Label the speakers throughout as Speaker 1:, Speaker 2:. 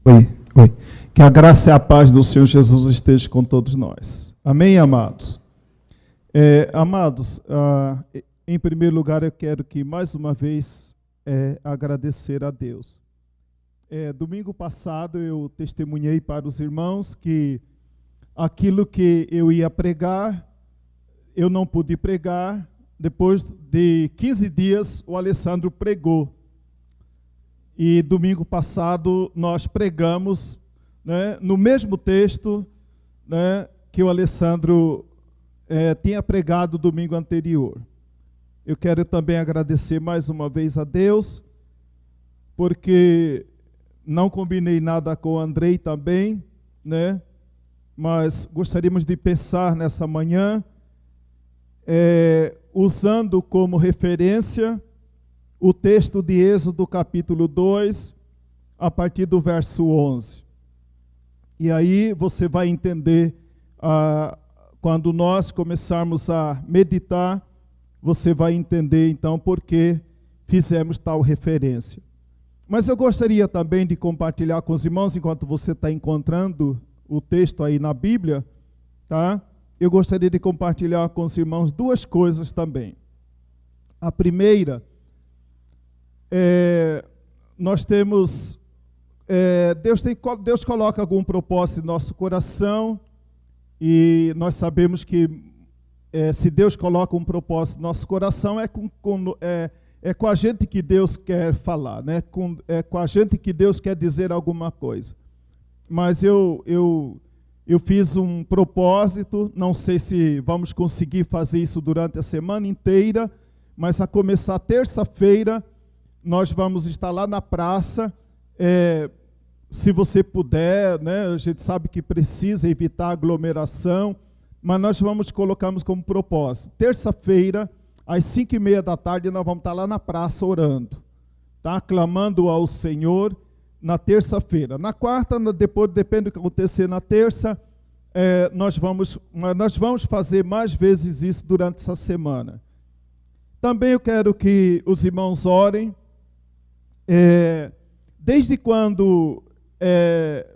Speaker 1: Oi, oi. Que a graça e a paz do Senhor Jesus esteja com todos nós. Amém, amados? Amados, em primeiro lugar eu quero que mais uma vez agradecer a Deus. Domingo passado eu testemunhei para os irmãos que aquilo que eu ia pregar, eu não pude pregar. Depois de 15 dias o Alessandro pregou. E domingo passado nós pregamos, né, no mesmo texto, né, que o Alessandro tinha pregado domingo anterior. Eu quero também agradecer mais uma vez a Deus, porque não combinei nada com o Andrei também, né, mas gostaríamos de pensar nessa manhã, usando como referência o texto de Êxodo capítulo 2, a partir do verso 11. E aí você vai entender, quando nós começarmos a meditar, você vai entender então por que fizemos tal referência. Mas eu gostaria também de compartilhar com os irmãos, enquanto você está encontrando o texto aí na Bíblia, tá? Eu gostaria de compartilhar com os irmãos duas coisas também. A primeira, nós temos, Deus coloca algum propósito em nosso coração, e nós sabemos que se Deus coloca um propósito no nosso coração, é com a gente que Deus quer falar, né? É com a gente que Deus quer dizer alguma coisa. Mas eu fiz um propósito, não sei se vamos conseguir fazer isso durante a semana inteira, mas a começar terça-feira, nós vamos estar lá na praça, se você puder, né, a gente sabe que precisa evitar aglomeração, mas nós colocamos como propósito. Terça-feira, às 5h30 da tarde, nós vamos estar lá na praça orando, tá? Clamando ao Senhor na terça-feira. Na quarta, depois, depende do que acontecer na terça, nós vamos fazer mais vezes isso durante essa semana. Também eu quero que os irmãos orem. Desde quando,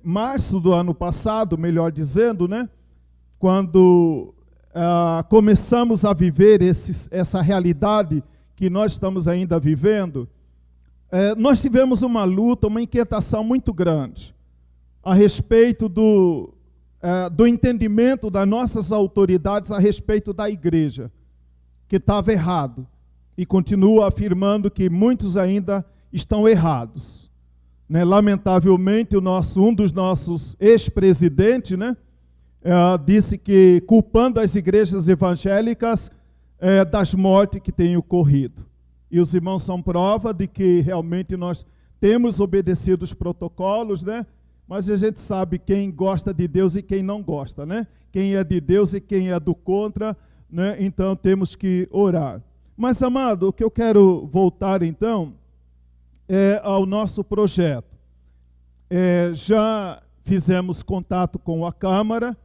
Speaker 1: março do ano passado, melhor dizendo, né, quando começamos a viver essa realidade que nós estamos ainda vivendo, nós tivemos uma luta, uma inquietação muito grande a respeito do entendimento das nossas autoridades a respeito da igreja, que estava errado, e continua afirmando que muitos ainda estão errados, né? Lamentavelmente, um dos nossos ex-presidentes, né, disse que culpando as igrejas evangélicas das mortes que têm ocorrido. E os irmãos são prova de que realmente nós temos obedecido os protocolos, né? Mas a gente sabe quem gosta de Deus e quem não gosta, né? Quem é de Deus e quem é do contra, né? Então temos que orar. Mas, amado, o que eu quero voltar então ao nosso projeto. Já fizemos contato com a Câmara,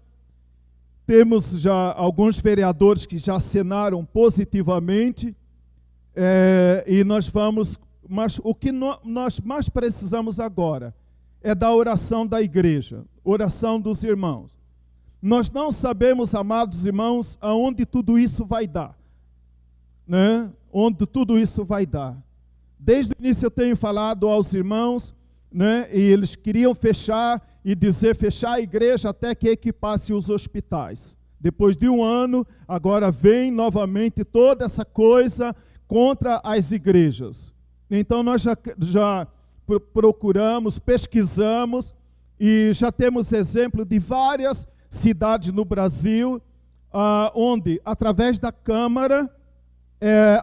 Speaker 1: temos já alguns vereadores que já assinaram positivamente, e nós vamos, mas o que nós mais precisamos agora é da oração da igreja, oração dos irmãos. Nós não sabemos, amados irmãos, aonde tudo isso vai dar, né? Onde tudo isso vai dar. Desde o início eu tenho falado aos irmãos, né, e eles queriam fechar a igreja até que equipasse os hospitais. Depois de um ano, agora vem novamente toda essa coisa contra as igrejas. Então nós já procuramos, pesquisamos, e já temos exemplo de várias cidades no Brasil, onde, através da Câmara,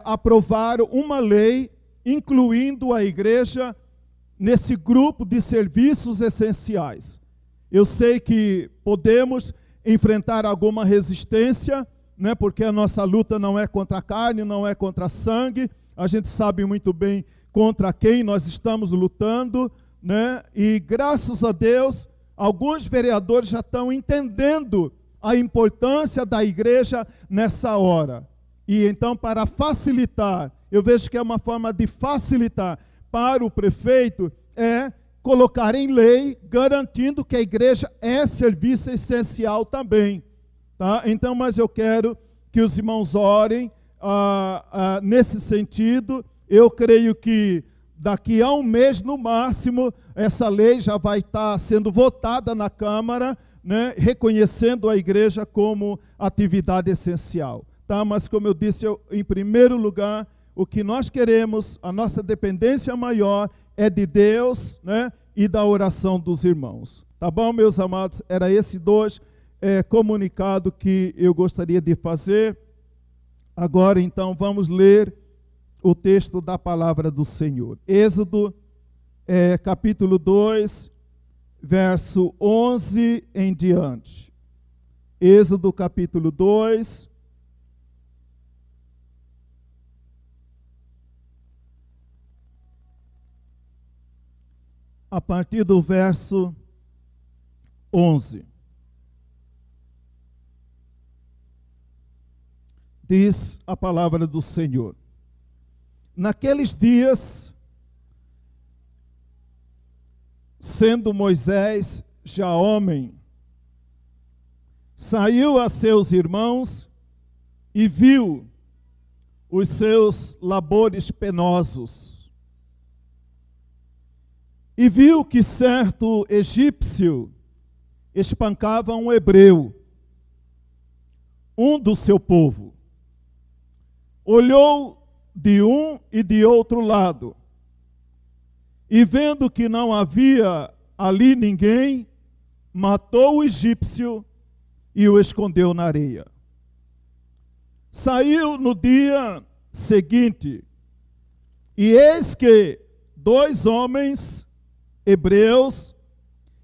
Speaker 1: aprovaram uma lei incluindo a igreja nesse grupo de serviços essenciais. Eu sei que podemos enfrentar alguma resistência, né, porque a nossa luta não é contra a carne, não é contra sangue, a gente sabe muito bem contra quem nós estamos lutando, né, e graças a Deus, alguns vereadores já estão entendendo a importância da igreja nessa hora. E então, para facilitar, eu vejo que é uma forma de facilitar para o prefeito, colocar em lei, garantindo que a igreja é serviço essencial também. Tá? Então, mas eu quero que os irmãos orem nesse sentido. Eu creio que daqui a um mês, no máximo, essa lei já vai estar sendo votada na Câmara, né, reconhecendo a igreja como atividade essencial. Tá? Mas, como eu disse, em primeiro lugar, o que nós queremos, a nossa dependência maior é de Deus, né, e da oração dos irmãos. Tá bom, meus amados? Era esse dois comunicado que eu gostaria de fazer. Agora, então, vamos ler o texto da palavra do Senhor. Êxodo, capítulo 2, verso 11 em diante. Êxodo, capítulo 2. A partir do verso 11. Diz a palavra do Senhor: naqueles dias, sendo Moisés já homem, saiu a seus irmãos e viu os seus labores penosos. E viu que certo egípcio espancava um hebreu, um do seu povo. Olhou de um e de outro lado, e vendo que não havia ali ninguém, matou o egípcio e o escondeu na areia. Saiu no dia seguinte, e eis que 2 homens hebreus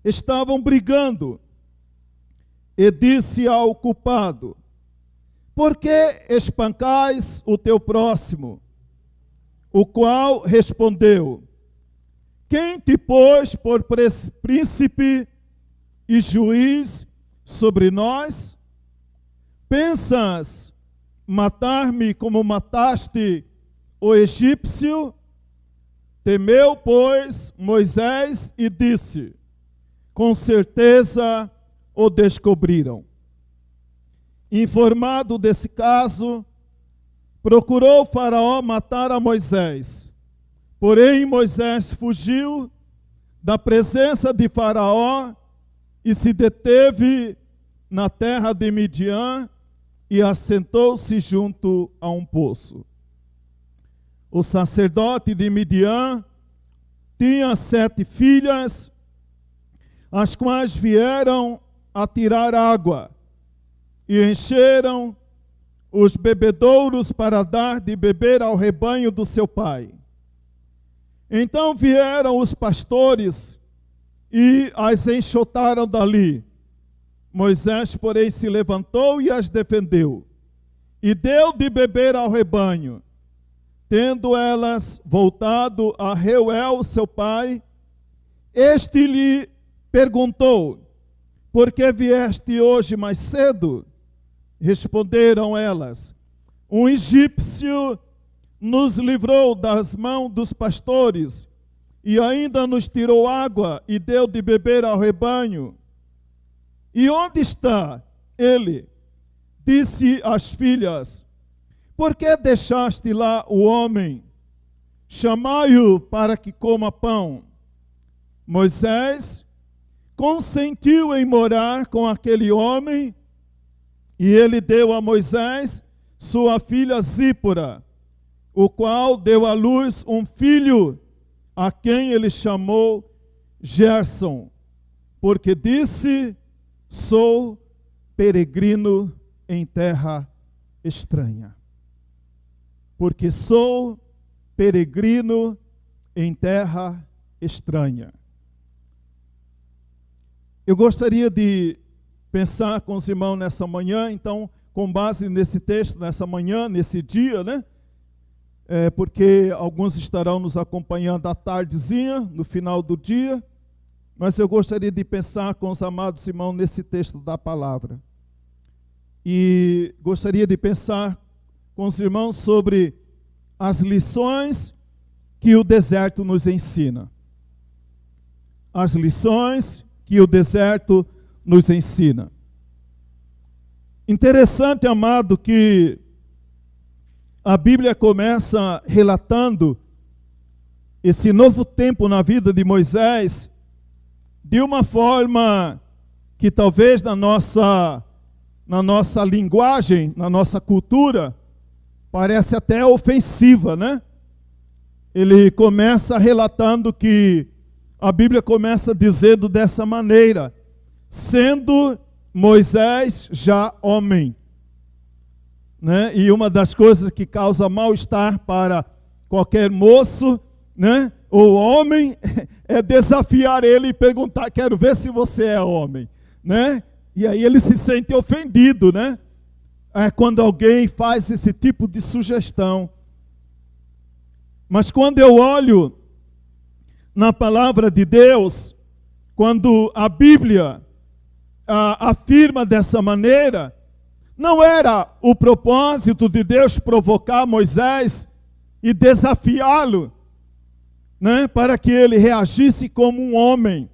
Speaker 1: estavam brigando, e disse ao culpado: por que espancais o teu próximo? O qual respondeu: quem te pôs por príncipe e juiz sobre nós? Pensas matar-me como mataste o egípcio? Temeu, pois, Moisés e disse: com certeza o descobriram. Informado desse caso, procurou Faraó matar a Moisés. Porém, Moisés fugiu da presença de Faraó e se deteve na terra de Midian e assentou-se junto a um poço. O sacerdote de Midian tinha 7 filhas, as quais vieram a tirar água, e encheram os bebedouros para dar de beber ao rebanho do seu pai. Então vieram os pastores e as enxotaram dali. Moisés, porém, se levantou e as defendeu, e deu de beber ao rebanho. Tendo elas voltado a Reuel, seu pai, este lhe perguntou: por que vieste hoje mais cedo? Responderam elas: um egípcio nos livrou das mãos dos pastores, e ainda nos tirou água e deu de beber ao rebanho. E onde está ele? Disse às filhas: por que deixaste lá o homem? Chamai-o para que coma pão. Moisés consentiu em morar com aquele homem, e ele deu a Moisés sua filha Zípora, o qual deu à luz um filho, a quem ele chamou Gerson, porque disse: sou peregrino em terra estranha. Porque sou peregrino em terra estranha. Eu gostaria de pensar com os irmãos nessa manhã, então, com base nesse texto, nessa manhã, nesse dia, né? Porque alguns estarão nos acompanhando à tardezinha, no final do dia, mas eu gostaria de pensar com os amados irmãos nesse texto da palavra. E gostaria de pensar com os irmãos sobre as lições que o deserto nos ensina. as lições que o deserto nos ensina. Interessante, amado, que a Bíblia começa relatando esse novo tempo na vida de Moisés de uma forma que talvez na nossa linguagem, na nossa cultura, parece até ofensiva, né? Ele começa relatando que a Bíblia começa dizendo dessa maneira: sendo Moisés já homem, né? E uma das coisas que causa mal-estar para qualquer moço, né, ou homem, é desafiar ele e perguntar: quero ver se você é homem, né? E aí ele se sente ofendido, né? É quando alguém faz esse tipo de sugestão. Mas quando eu olho na palavra de Deus, quando a Bíblia afirma dessa maneira, não era o propósito de Deus provocar Moisés e desafiá-lo, né, para que ele reagisse como um homem.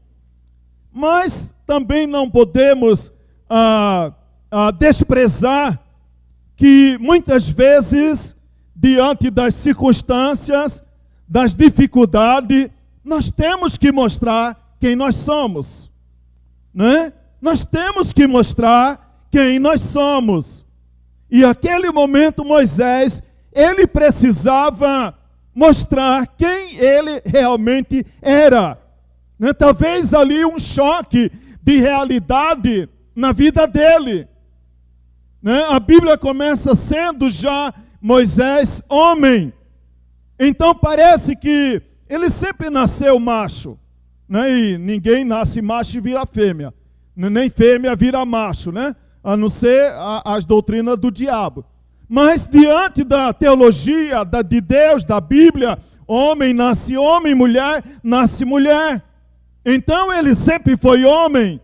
Speaker 1: Mas também não podemos desprezar que muitas vezes, diante das circunstâncias, das dificuldades, nós temos que mostrar quem nós somos, né? Nós temos que mostrar quem nós somos. E naquele momento Moisés, ele precisava mostrar quem ele realmente era, né? Talvez ali um choque de realidade na vida dele, né? A Bíblia começa sendo já Moisés homem. Então parece que ele sempre nasceu macho, né? E ninguém nasce macho e vira fêmea, nem fêmea vira macho, né? A não ser as doutrinas do diabo. Mas diante da teologia de Deus, da Bíblia, homem nasce homem, mulher nasce mulher. Então ele sempre foi homem.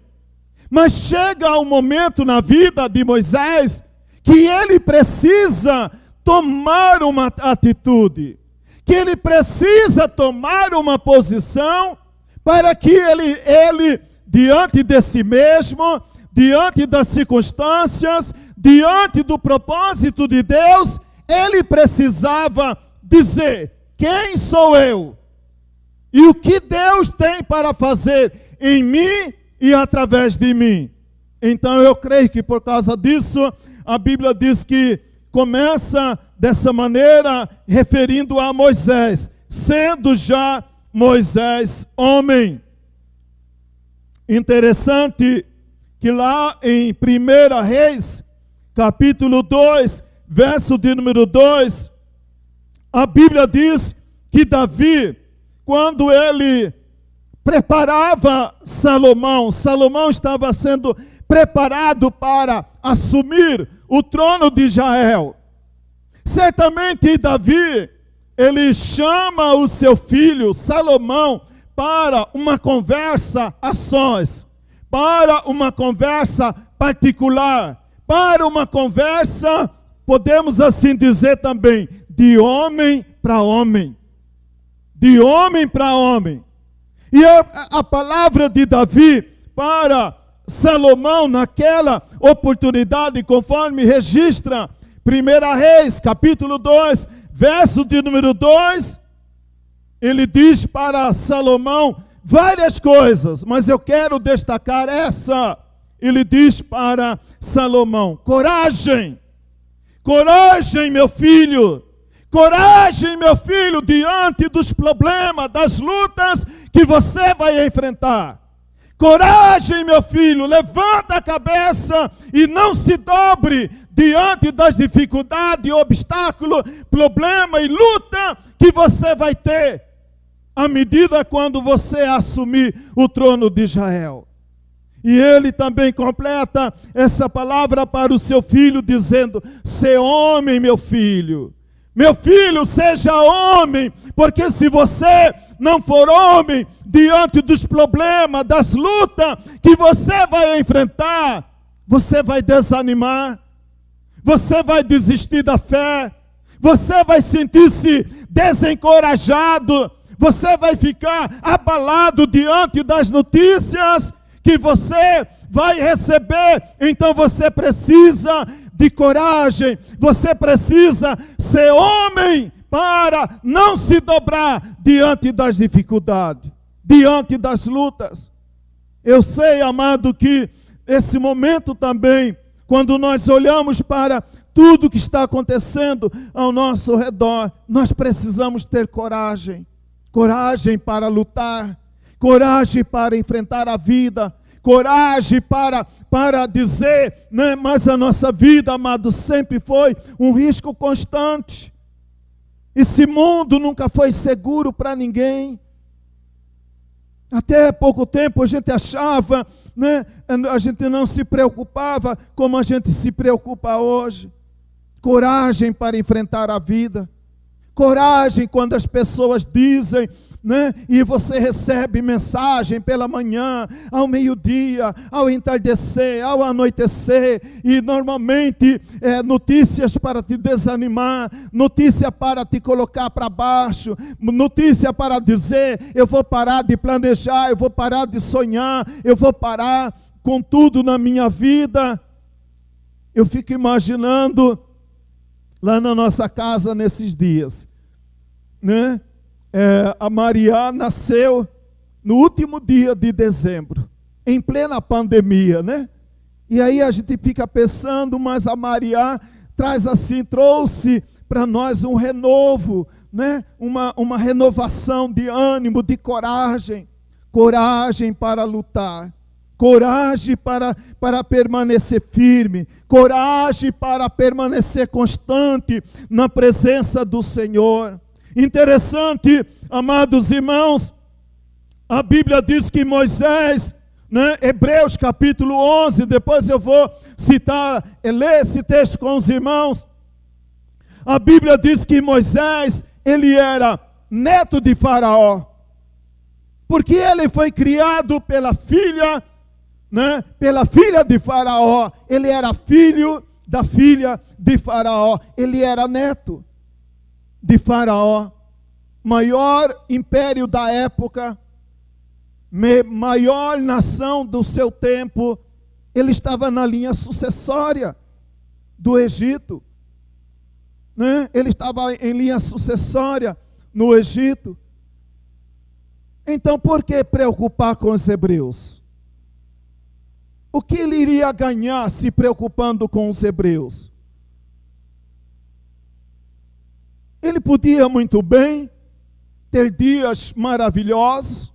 Speaker 1: Mas chega um momento na vida de Moisés que ele precisa tomar uma atitude, que ele precisa tomar uma posição para que ele diante de si mesmo, diante das circunstâncias, diante do propósito de Deus, ele precisava dizer: quem sou eu? E o que Deus tem para fazer em mim e através de mim? Então eu creio que por causa disso, a Bíblia diz que começa dessa maneira, referindo a Moisés, sendo já Moisés homem. Interessante que lá em 1 Reis, capítulo 2, verso de número 2, a Bíblia diz que Davi, quando ele preparava Salomão estava sendo preparado para assumir o trono de Israel. Certamente Davi, ele chama o seu filho Salomão para uma conversa a sós, para uma conversa particular, para uma conversa, podemos assim dizer também, de homem para homem. De homem para homem. E a palavra de Davi para Salomão naquela oportunidade, conforme registra 1 Reis, capítulo 2, verso de número 2, ele diz para Salomão várias coisas, mas eu quero destacar essa. Ele diz para Salomão: coragem, coragem, meu filho, coragem, meu filho, diante dos problemas, das lutas que você vai enfrentar. Coragem, meu filho, levanta a cabeça e não se dobre diante das dificuldades, obstáculos, problema e luta que você vai ter à medida quando você assumir o trono de Israel. E ele também completa essa palavra para o seu filho, dizendo: "Sê homem, meu filho. Meu filho, seja homem, porque se você não for homem, diante dos problemas, das lutas que você vai enfrentar, você vai desanimar, você vai desistir da fé, você vai sentir-se desencorajado, Você vai ficar abalado diante das notícias que você vai receber. Então você precisa de coragem. Você precisa ser homem para não se dobrar diante das dificuldades, diante das lutas. Eu sei, amado, que esse momento também, quando nós olhamos para tudo que está acontecendo ao nosso redor, nós precisamos ter coragem. Coragem para lutar, coragem para enfrentar a vida, coragem para dizer, né? Mas a nossa vida, amado, sempre foi um risco constante. Esse mundo nunca foi seguro para ninguém. Até pouco tempo a gente achava, né? A gente não se preocupava como a gente se preocupa hoje. Coragem para enfrentar a vida. Coragem quando as pessoas dizem, né? E você recebe mensagem pela manhã, ao meio-dia, ao entardecer, ao anoitecer, e normalmente notícias para te desanimar, notícia para te colocar para baixo, notícia para dizer, eu vou parar de planejar, eu vou parar de sonhar, eu vou parar com tudo na minha vida. Eu fico imaginando lá na nossa casa nesses dias, né? A Maria nasceu no último dia de dezembro, em plena pandemia, né? E aí a gente fica pensando, mas a Maria traz assim, trouxe para nós um renovo, né? Uma renovação de ânimo, de coragem, coragem para lutar. Coragem para permanecer firme, coragem para permanecer constante na presença do Senhor. Interessante, amados irmãos, a Bíblia diz que Moisés, né, Hebreus capítulo 11, depois eu vou citar, ler esse texto com os irmãos. A Bíblia diz que Moisés, ele era neto de Faraó, porque ele foi criado pela filha, né, pela filha de Faraó. Ele era filho da filha de Faraó, ele era neto de Faraó, maior império da época, maior nação do seu tempo. Ele estava na linha sucessória do Egito, né? Ele estava em linha sucessória no Egito. Então, por que preocupar com os hebreus? O que ele iria ganhar se preocupando com os hebreus? Ele podia muito bem ter dias maravilhosos,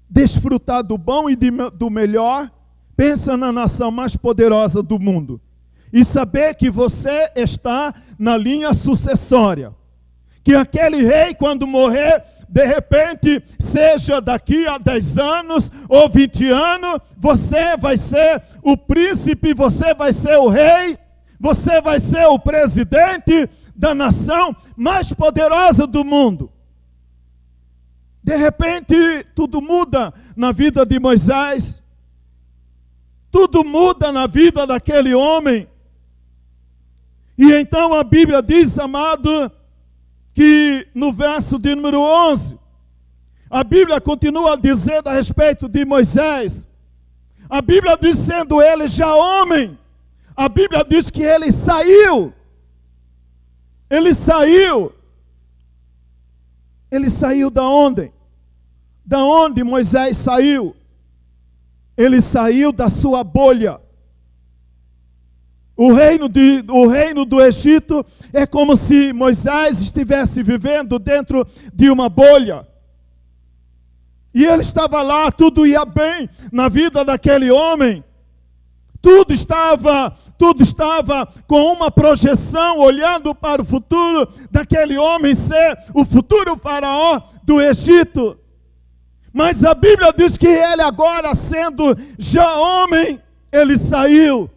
Speaker 1: desfrutar do bom e do melhor. Pensa na nação mais poderosa do mundo e saber que você está na linha sucessória. Que aquele rei, quando morrer, de repente, seja daqui a 10 anos ou 20 anos, você vai ser o príncipe, você vai ser o rei, você vai ser o presidente da nação mais poderosa do mundo. De repente, tudo muda na vida de Moisés, tudo muda na vida daquele homem. E então a Bíblia diz, amado, que no verso de número 11, a Bíblia continua a dizer a respeito de Moisés. A Bíblia diz, sendo ele já homem, a Bíblia diz que ele saiu. Ele saiu. Ele saiu da onde? Da onde Moisés saiu? Ele saiu da sua bolha. O reino do Egito é como se Moisés estivesse vivendo dentro de uma bolha. E ele estava lá, tudo ia bem na vida daquele homem. Tudo estava com uma projeção, olhando para o futuro daquele homem ser o futuro faraó do Egito. Mas a Bíblia diz que ele agora, sendo já homem, ele saiu.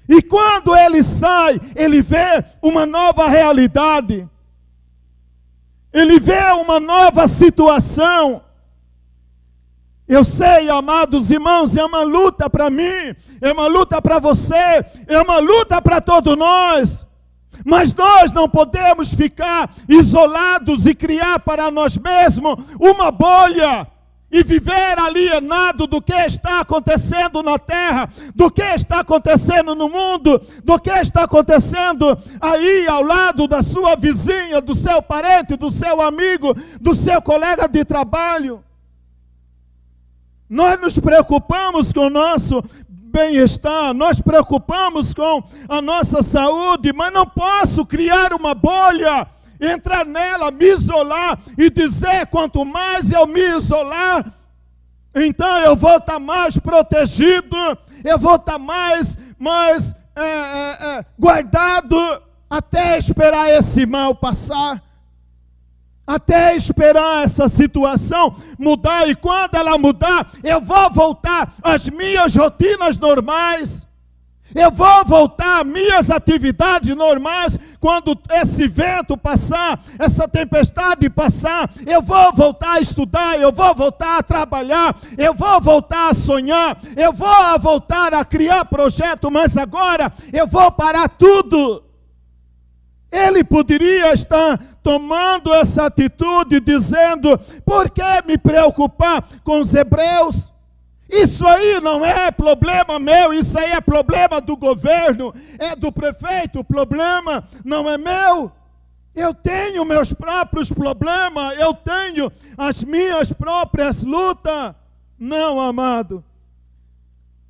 Speaker 1: E quando ele sai, ele vê uma nova realidade. Ele vê uma nova situação. Eu sei, amados irmãos, é uma luta para mim, é uma luta para você, é uma luta para todos nós. Mas nós não podemos ficar isolados e criar para nós mesmos uma bolha e viver alienado do que está acontecendo na terra, do que está acontecendo no mundo, do que está acontecendo aí ao lado da sua vizinha, do seu parente, do seu amigo, do seu colega de trabalho. Nós nos preocupamos com o nosso bem-estar, nós preocupamos com a nossa saúde, mas não posso criar uma bolha, entrar nela, me isolar e dizer, quanto mais eu me isolar, então eu vou estar mais protegido, eu vou estar mais guardado, até esperar esse mal passar, até esperar essa situação mudar, e quando ela mudar, eu vou voltar às minhas rotinas normais, eu vou voltar às minhas atividades normais. Quando esse vento passar, essa tempestade passar, eu vou voltar a estudar, eu vou voltar a trabalhar, eu vou voltar a sonhar, eu vou voltar a criar projeto, mas agora eu vou parar tudo. Ele poderia estar tomando essa atitude, dizendo, por que me preocupar com os hebreus? Isso aí não é problema meu, isso aí é problema do governo, é do prefeito, o problema não é meu. Eu tenho meus próprios problemas, eu tenho as minhas próprias lutas. Não, amado.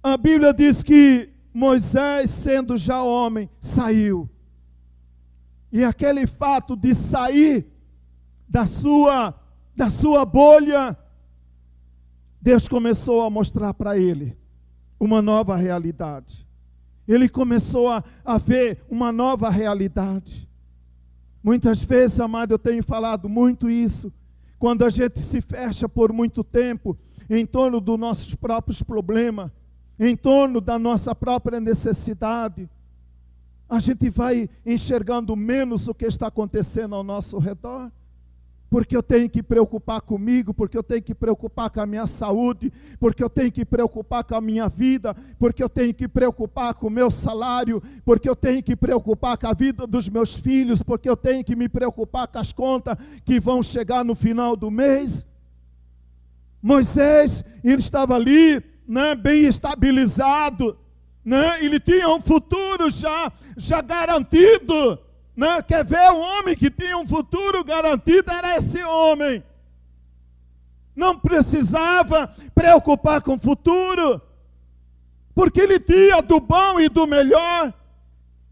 Speaker 1: A Bíblia diz que Moisés, sendo já homem, saiu. E aquele fato de sair da sua bolha, Deus começou a mostrar para ele uma nova realidade. Ele começou a ver uma nova realidade. Muitas vezes, amado, eu tenho falado muito isso. Quando a gente se fecha por muito tempo em torno dos nossos próprios problemas, em torno da nossa própria necessidade, a gente vai enxergando menos o que está acontecendo ao nosso redor. Porque eu tenho que preocupar comigo, porque eu tenho que preocupar com a minha saúde, porque eu tenho que preocupar com a minha vida, porque eu tenho que preocupar com o meu salário, porque eu tenho que preocupar com a vida dos meus filhos, porque eu tenho que me preocupar com as contas que vão chegar no final do mês. Moisés, ele estava ali, bem estabilizado, ele tinha um futuro já garantido. Quer ver um homem que tinha um futuro garantido? Era esse homem. Não precisava preocupar com o futuro, porque ele tinha do bom e do melhor.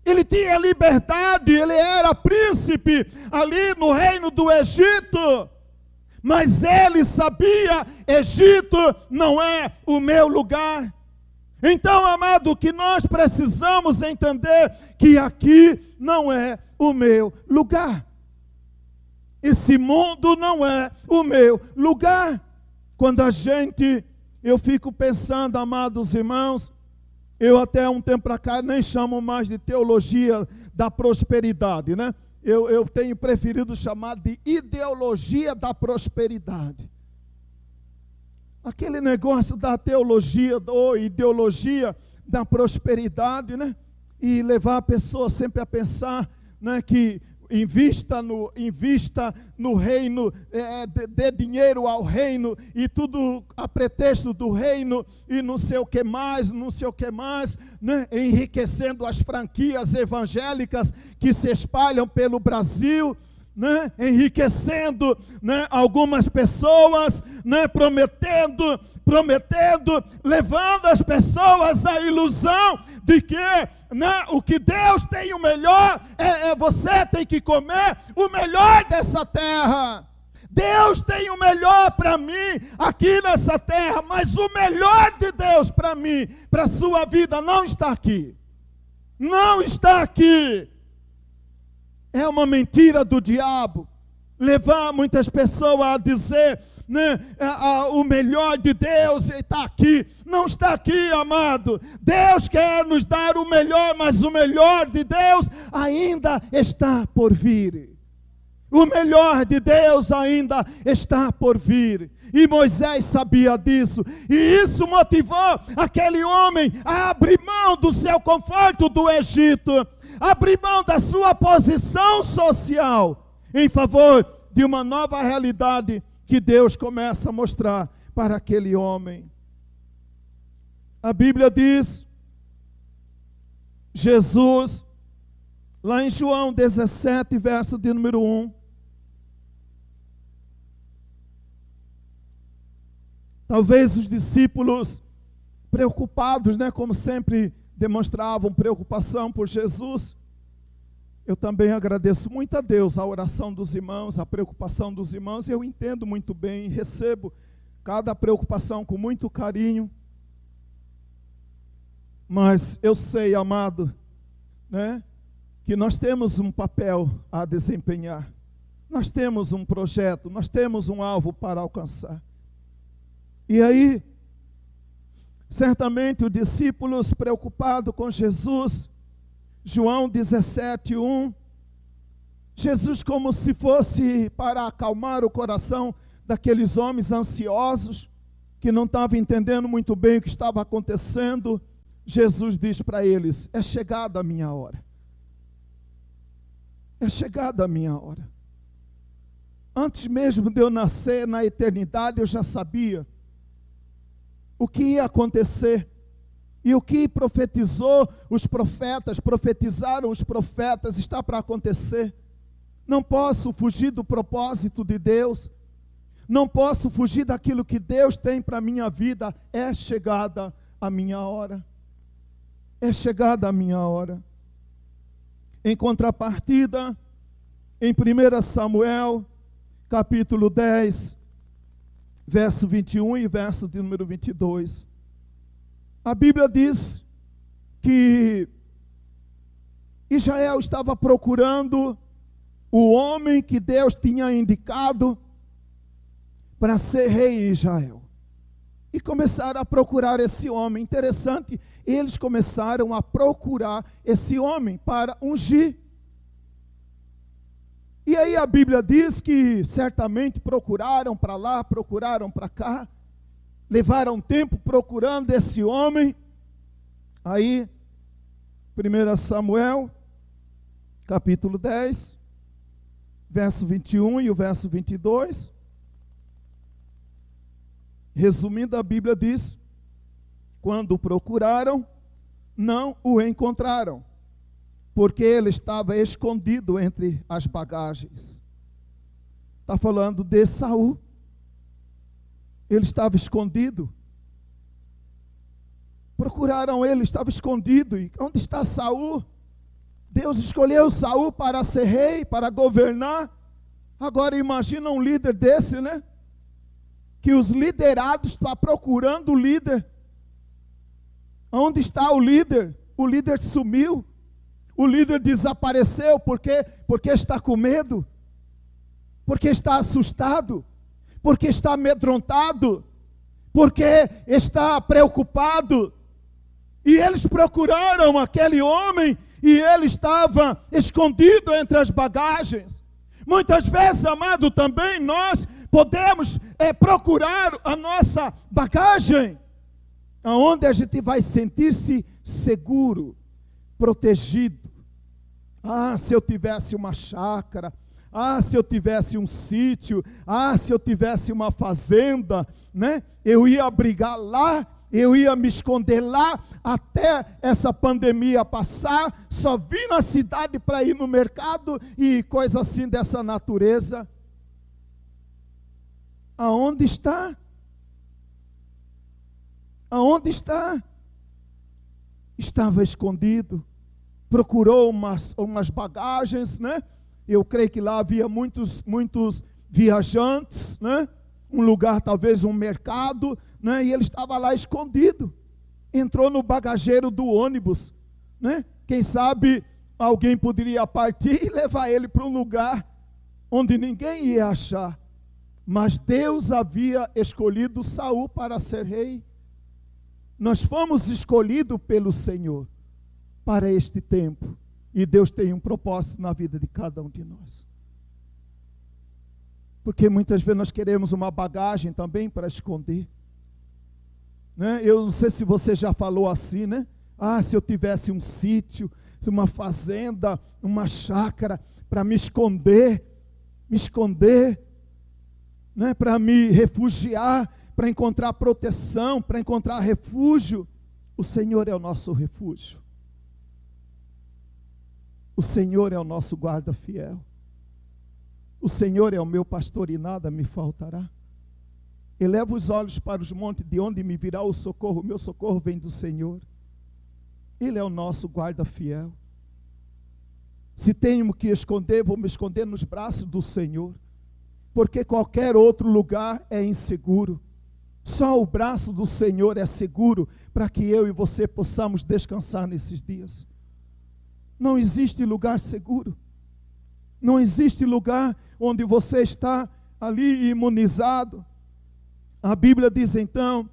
Speaker 1: Ele tinha liberdade, ele era príncipe ali no reino do Egito. Mas ele sabia, Egito não é o meu lugar. Então, amado, o que nós precisamos entender que aqui não é o meu lugar. Esse mundo não é o meu lugar. Quando eu fico pensando, amados irmãos, eu até um tempo para cá nem chamo mais de teologia da prosperidade, Eu tenho preferido chamar de ideologia da prosperidade. Aquele negócio da teologia ou ideologia da prosperidade, E levar a pessoa sempre a pensar, que invista no reino, dê dinheiro ao reino, e tudo a pretexto do reino, e não sei o que mais, enriquecendo as franquias evangélicas que se espalham pelo Brasil, enriquecendo algumas pessoas, prometendo, levando as pessoas à ilusão de que o que Deus tem o melhor, você tem que comer o melhor dessa terra. Deus tem o melhor para mim aqui nessa terra, mas o melhor de Deus para mim, para a sua vida, não está aqui. Não está aqui. É uma mentira do diabo levar muitas pessoas a dizer, o melhor de Deus está aqui. Não está aqui, amado. Deus quer nos dar o melhor, mas o melhor de Deus ainda está por vir. O melhor de Deus ainda está por vir. E Moisés sabia disso. E isso motivou aquele homem a abrir mão do seu conforto do Egito, abrir mão da sua posição social em favor de uma nova realidade que Deus começa a mostrar para aquele homem. A Bíblia diz, Jesus, lá em João 17, verso de número 1, talvez os discípulos preocupados, como sempre demonstravam preocupação por Jesus, eu também agradeço muito a Deus a oração dos irmãos, a preocupação dos irmãos. Eu entendo muito bem, recebo cada preocupação com muito carinho. Mas eu sei, amado, que nós temos um papel a desempenhar. Nós temos um projeto, nós temos um alvo para alcançar. E aí, certamente os discípulos preocupados com Jesus, João 17, 1, Jesus como se fosse para acalmar o coração daqueles homens ansiosos, que não estavam entendendo muito bem o que estava acontecendo, Jesus diz para eles, é chegada a minha hora. É chegada a minha hora. Antes mesmo de eu nascer na eternidade, eu já sabia o que ia acontecer. E o que profetizaram os profetas, está para acontecer. Não posso fugir do propósito de Deus. Não posso fugir daquilo que Deus tem para a minha vida. É chegada a minha hora. É chegada a minha hora. Em contrapartida, em 1 Samuel, capítulo 10, verso 21 e verso de número 22. A Bíblia diz que Israel estava procurando o homem que Deus tinha indicado para ser rei em Israel. E começaram a procurar esse homem. Interessante, eles começaram a procurar esse homem para ungir. E aí a Bíblia diz que certamente procuraram para lá, procuraram para cá, levaram tempo procurando esse homem. Aí, 1 Samuel, capítulo 10, verso 21 e o verso 22. Resumindo, a Bíblia diz, quando o procuraram, não o encontraram, porque ele estava escondido entre as bagagens. Está falando de Saul. Ele estava escondido. Procuraram ele, estava escondido. E onde está Saul? Deus escolheu Saul para ser rei, para governar. Agora imagina um líder desse, Que os liderados estão procurando o líder. Onde está o líder? O líder sumiu. O líder desapareceu porque está com medo. Porque está assustado. Porque está amedrontado. Porque está preocupado. E eles procuraram aquele homem e ele estava escondido entre as bagagens. Muitas vezes, amado, também nós podemos procurar a nossa bagagem, aonde a gente vai sentir-se seguro, protegido. Se eu tivesse uma chácara, se eu tivesse um sítio, se eu tivesse uma fazenda, eu ia abrigar lá, eu ia me esconder lá, até essa pandemia passar, só vim na cidade para ir no mercado e coisa assim dessa natureza. Aonde está? Aonde está? Estava escondido, procurou umas bagagens, Eu creio que lá havia muitos viajantes, Um lugar, talvez um mercado, E ele estava lá escondido. Entrou no bagageiro do ônibus, Quem sabe alguém poderia partir e levar ele para um lugar onde ninguém ia achar. Mas Deus havia escolhido Saul para ser rei. Nós fomos escolhidos pelo Senhor para este tempo. E Deus tem um propósito na vida de cada um de nós. Porque muitas vezes nós queremos uma bagagem também para esconder. Eu não sei se você já falou assim, se eu tivesse um sítio, uma fazenda, uma chácara, para me esconder, né? Para me refugiar, para encontrar proteção, para encontrar refúgio. O Senhor é o nosso refúgio. O Senhor é o nosso guarda fiel. O Senhor é o meu pastor e nada me faltará. Eleva os olhos para os montes, de onde me virá o socorro. O meu socorro vem do Senhor. Ele é o nosso guarda fiel. Se tenho que esconder, vou me esconder nos braços do Senhor, porque qualquer outro lugar é inseguro. Só o braço do Senhor é seguro para que eu e você possamos descansar nesses dias. Não existe lugar seguro. Não existe lugar onde você está ali imunizado. A Bíblia diz então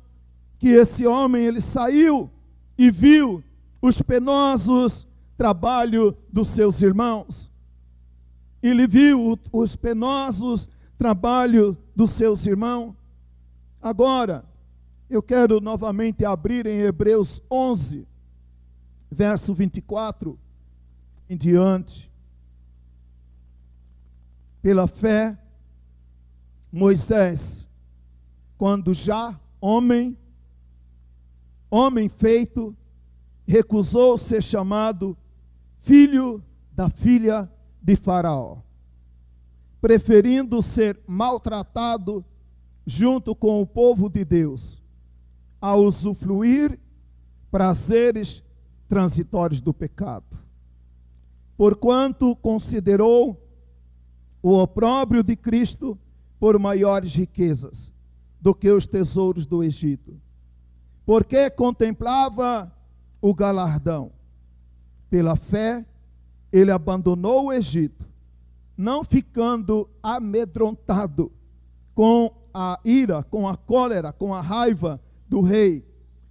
Speaker 1: que esse homem, ele saiu e viu os penosos trabalhos dos seus irmãos. Ele viu os penosos trabalhos dos seus irmãos. Agora, eu quero novamente abrir em Hebreus 11, verso 24 em diante. Pela fé, Moisés, quando já homem feito, recusou ser chamado filho da filha de Faraó, preferindo ser maltratado junto com o povo de Deus, a usufruir prazeres transitórios do pecado. Porquanto considerou o opróbrio de Cristo por maiores riquezas do que os tesouros do Egito, porque contemplava o galardão. Pela fé, ele abandonou o Egito, não ficando amedrontado com a ira, com a cólera, com a raiva do rei.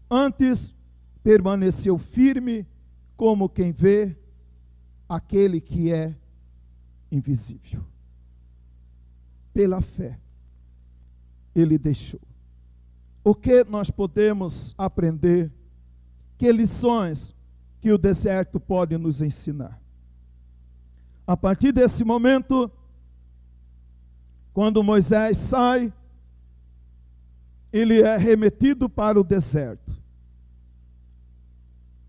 Speaker 1: Antes, permaneceu firme como quem vê aquele que é invisível. Pela fé, ele deixou. O que nós podemos aprender? Que lições que o deserto pode nos ensinar? A partir desse momento, quando Moisés sai, ele é remetido para o deserto.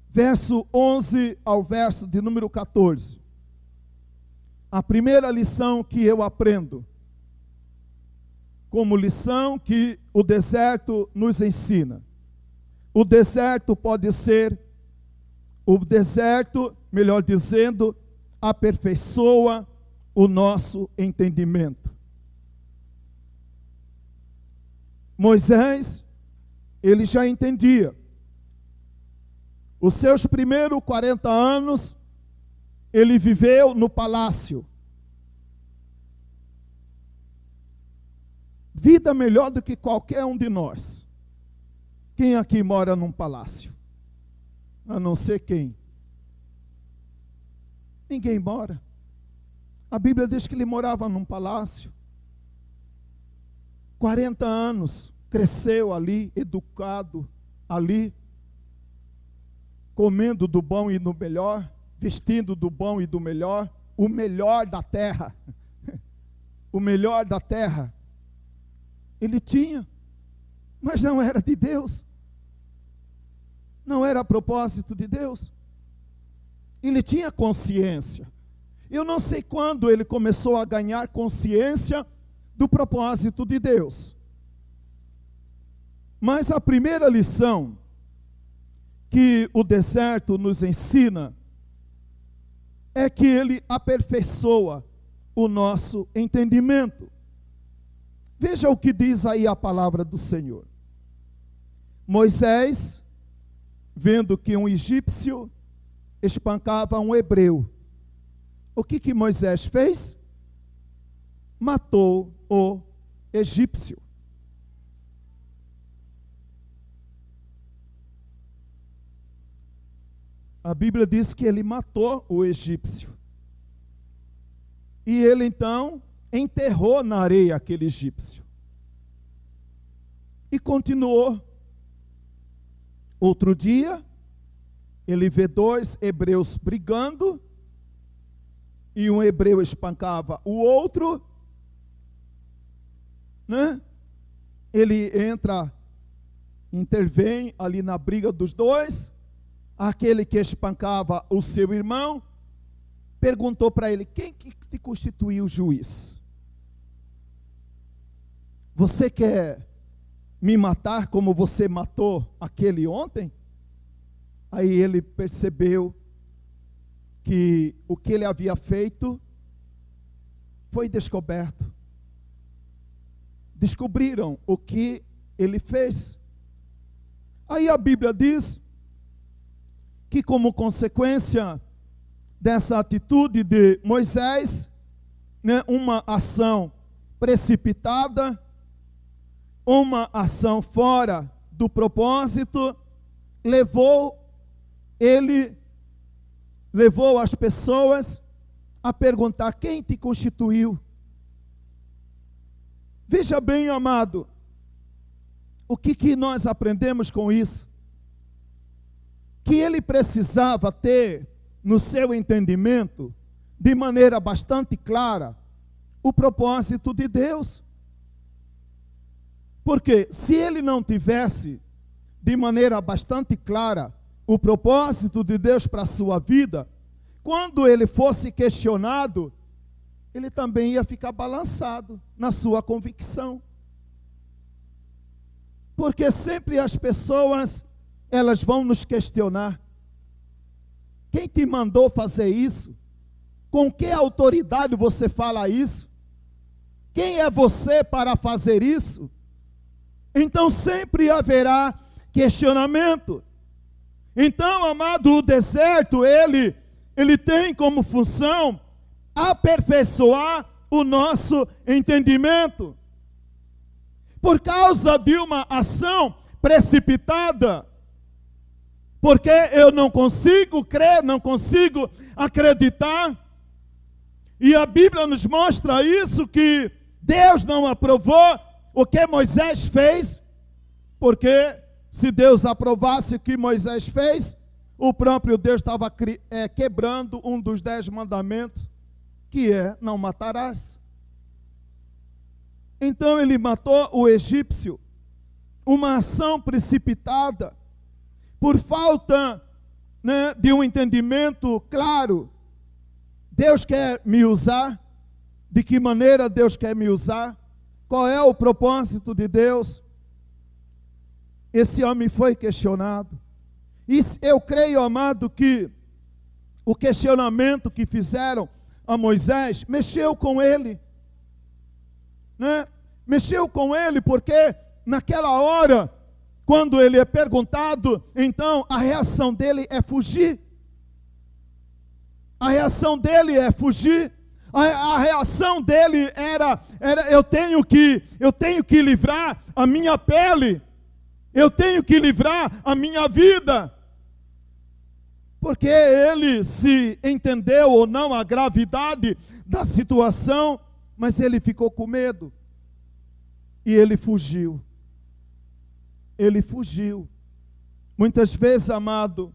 Speaker 1: Verso 11 ao verso de número 14. A primeira lição que eu aprendo, como lição que o deserto nos ensina. O deserto pode ser, melhor dizendo, aperfeiçoa o nosso entendimento. Moisés, ele já entendia. Os seus primeiros 40 anos, ele viveu no palácio. Vida melhor do que qualquer um de nós. Quem aqui mora num palácio? A não ser quem? Ninguém mora. A Bíblia diz que ele morava num palácio. 40 anos, cresceu ali, educado ali, comendo do bom e do melhor, vestindo do bom e do melhor, o melhor da terra. O melhor da terra. Ele tinha, mas não era de Deus. Não era a propósito de Deus. Ele tinha consciência. Eu não sei quando ele começou a ganhar consciência do propósito de Deus. Mas a primeira lição que o deserto nos ensina é que ele aperfeiçoa o nosso entendimento. Veja o que diz aí a palavra do Senhor. Moisés, vendo que um egípcio espancava um hebreu, o que Moisés fez? Matou o egípcio. A Bíblia diz que ele matou o egípcio. E ele então enterrou na areia aquele egípcio. E continuou. Outro dia, ele vê dois hebreus brigando, e um hebreu espancava o outro, né? Ele intervém ali na briga dos dois. Aquele que espancava o seu irmão perguntou para ele: quem que te constituiu juiz? Você quer me matar como você matou aquele ontem? Aí ele percebeu que o que ele havia feito foi descoberto. Descobriram o que ele fez. Aí a Bíblia diz que, como consequência dessa atitude de Moisés, né, uma ação precipitada, uma ação fora do propósito, levou as pessoas a perguntar: quem te constituiu? Veja bem, amado, o que nós aprendemos com isso? Que ele precisava ter no seu entendimento, de maneira bastante clara, o propósito de Deus. Porque se ele não tivesse de maneira bastante clara o propósito de Deus para a sua vida, quando ele fosse questionado, ele também ia ficar balançado na sua convicção. Porque sempre as pessoas, elas vão nos questionar: quem te mandou fazer isso? Com que autoridade você fala isso? Quem é você para fazer isso? Então sempre haverá questionamento. Então, amado, o deserto, ele tem como função aperfeiçoar o nosso entendimento. Por causa de uma ação precipitada, porque eu não consigo crer, não consigo acreditar, e a Bíblia nos mostra isso, que Deus não aprovou o que Moisés fez, porque se Deus aprovasse o que Moisés fez, o próprio Deus estava quebrando um dos 10 mandamentos, que é: não matarás. Então ele matou o egípcio, uma ação precipitada, por falta, né, de um entendimento claro. Deus quer me usar? De que maneira Deus quer me usar? Qual é o propósito de Deus? Esse homem foi questionado. E eu creio, amado, que o questionamento que fizeram a Moisés mexeu com ele, né? Mexeu com ele, porque naquela hora, quando ele é perguntado, então a reação dele é fugir. A reação dele é fugir. A reação dele era eu tenho que livrar a minha pele. Eu tenho que livrar a minha vida. Porque ele se entendeu ou não a gravidade da situação, mas ele ficou com medo. E ele fugiu. Ele fugiu. Muitas vezes, amado,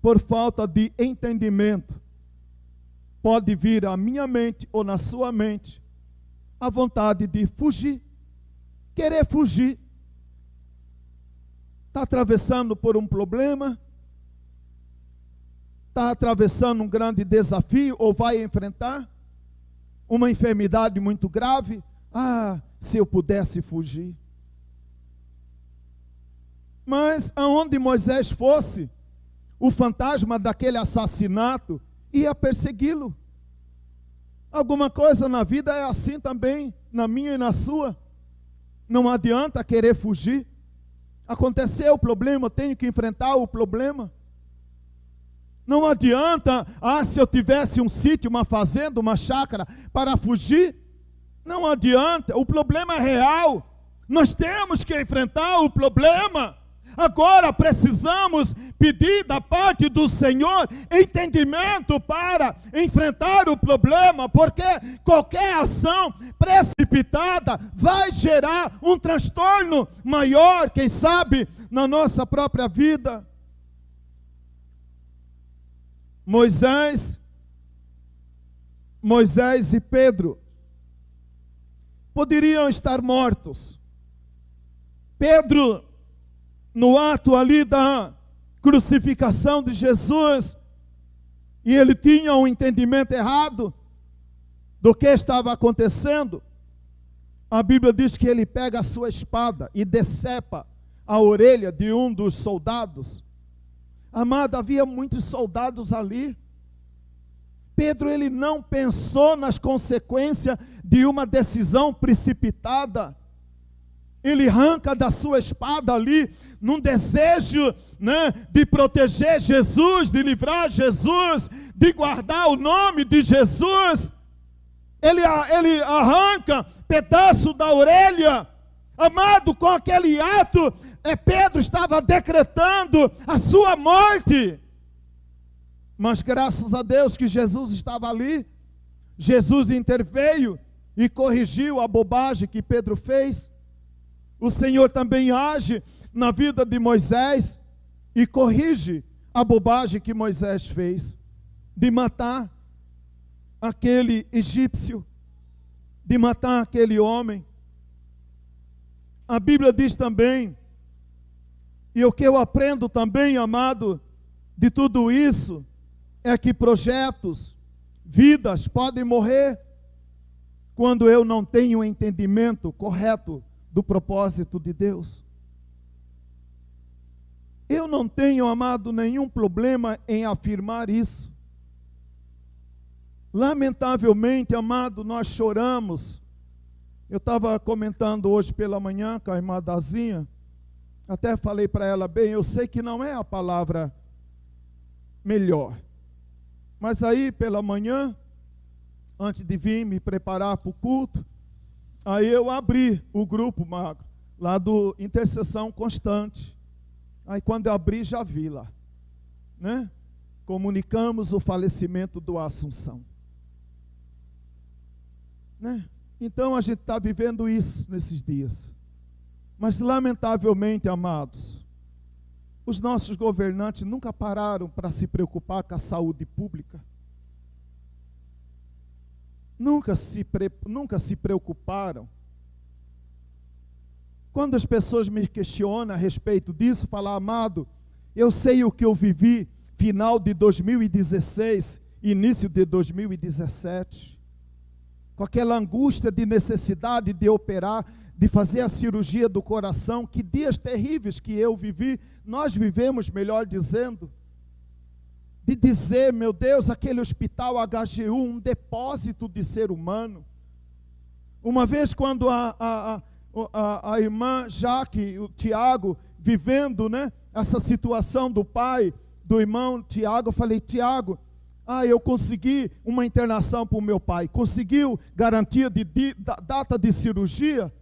Speaker 1: por falta de entendimento, pode vir à minha mente ou na sua mente a vontade de fugir, querer fugir. Está atravessando por um problema, está atravessando um grande desafio, ou vai enfrentar uma enfermidade muito grave. Se eu pudesse fugir. Mas aonde Moisés fosse, o fantasma daquele assassinato ia persegui-lo. Alguma coisa na vida é assim também, na minha e na sua. Não adianta querer fugir. Aconteceu o problema, eu tenho que enfrentar o problema. Não adianta, se eu tivesse um sítio, uma fazenda, uma chácara para fugir. Não adianta, o problema é real. Nós temos que enfrentar o problema. Agora precisamos pedir da parte do Senhor entendimento para enfrentar o problema, porque qualquer ação precipitada vai gerar um transtorno maior, quem sabe, na nossa própria vida. Moisés e Pedro poderiam estar mortos. Pedro, no ato ali da crucificação de Jesus, e ele tinha um entendimento errado do que estava acontecendo. A Bíblia diz que ele pega a sua espada e decepa a orelha de um dos soldados. Amado, havia muitos soldados ali. Pedro, ele não pensou nas consequências de uma decisão precipitada. Ele arranca da sua espada ali, num desejo, de proteger Jesus, de livrar Jesus, de guardar o nome de Jesus. Ele arranca pedaço da orelha. Amado, com aquele ato, Pedro estava decretando a sua morte. Mas graças a Deus que Jesus estava ali. Jesus interveio e corrigiu a bobagem que Pedro fez. O Senhor também age na vida de Moisés e corrige a bobagem que Moisés fez, de matar aquele egípcio, de matar aquele homem. A Bíblia diz também, e o que eu aprendo também, amado, de tudo isso, é que projetos, vidas podem morrer quando eu não tenho o entendimento correto do propósito de Deus. Eu não tenho, amado, nenhum problema em afirmar isso. Lamentavelmente, amado, nós choramos. Eu estava comentando hoje pela manhã com a irmã Dazinha, até falei para ela, bem, eu sei que não é a palavra melhor, mas aí pela manhã, antes de vir me preparar para o culto, aí eu abri o grupo, Magro, lá do Intercessão Constante. Aí quando eu abri, já vi lá, comunicamos o falecimento do Assunção. Então a gente está vivendo isso nesses dias. Mas lamentavelmente, amados, os nossos governantes nunca pararam para se preocupar com a saúde pública. Nunca se preocuparam. Quando as pessoas me questionam a respeito disso, falam, amado, eu sei o que eu vivi final de 2016, início de 2017, com aquela angústia de necessidade de operar, de fazer a cirurgia do coração, que dias terríveis que eu vivi, nós vivemos, melhor dizendo, de dizer, meu Deus, aquele hospital HGU, um depósito de ser humano. Uma vez quando a irmã Jaque, o Tiago, vivendo essa situação do pai, do irmão Tiago, eu falei, Tiago, eu consegui uma internação para o meu pai, conseguiu garantia de data de cirurgia?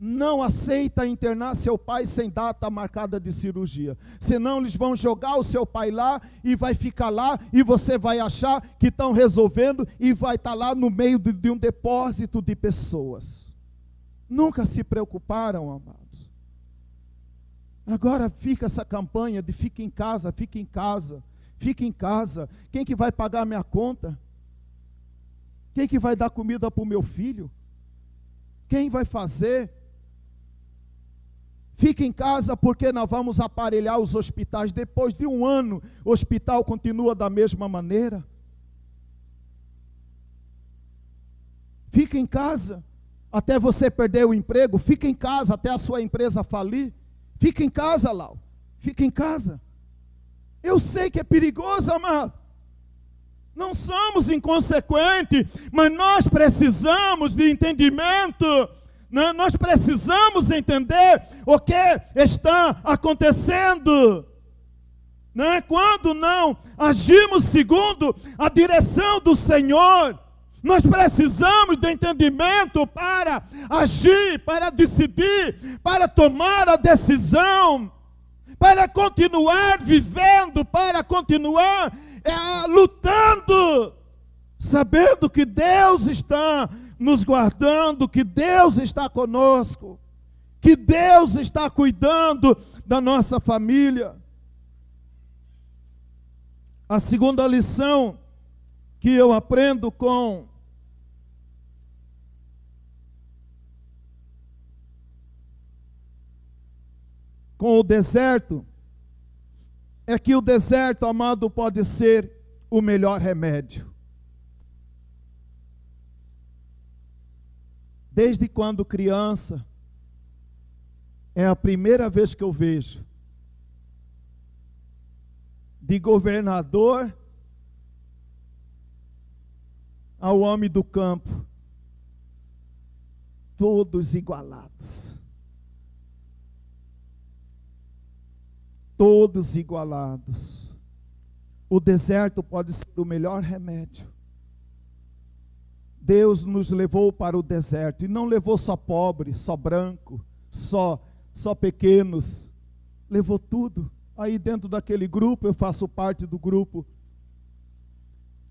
Speaker 1: Não aceita internar seu pai sem data marcada de cirurgia, senão eles vão jogar o seu pai lá e vai ficar lá e você vai achar que estão resolvendo e vai estar lá no meio de um depósito de pessoas. Nunca se preocuparam, amados. Agora fica essa campanha de fica em casa, fica em casa, fica em casa. Quem que vai pagar a minha conta? Quem que vai dar comida para o meu filho? Quem vai fazer? Fica em casa porque nós vamos aparelhar os hospitais. Depois de um ano, o hospital continua da mesma maneira. Fica em casa até você perder o emprego. Fica em casa até a sua empresa falir. Fica em casa, Lau. Fica em casa. Eu sei que é perigoso, amado. Não somos inconsequentes, mas nós precisamos de entendimento. Nós precisamos entender o que está acontecendo. Quando não agimos segundo a direção do Senhor, nós precisamos de entendimento para agir, para decidir, para tomar a decisão, para continuar vivendo, para continuar lutando, sabendo que Deus está nos guardando, que Deus está conosco, que Deus está cuidando da nossa família. A segunda lição que eu aprendo com o deserto é que o deserto, amado, pode ser o melhor remédio. Desde quando criança, é a primeira vez que eu vejo de governador ao homem do campo, todos igualados. Todos igualados. O deserto pode ser o melhor remédio. Deus nos levou para o deserto, e não levou só pobre, só branco, só pequenos, levou tudo. Aí dentro daquele grupo, eu faço parte do grupo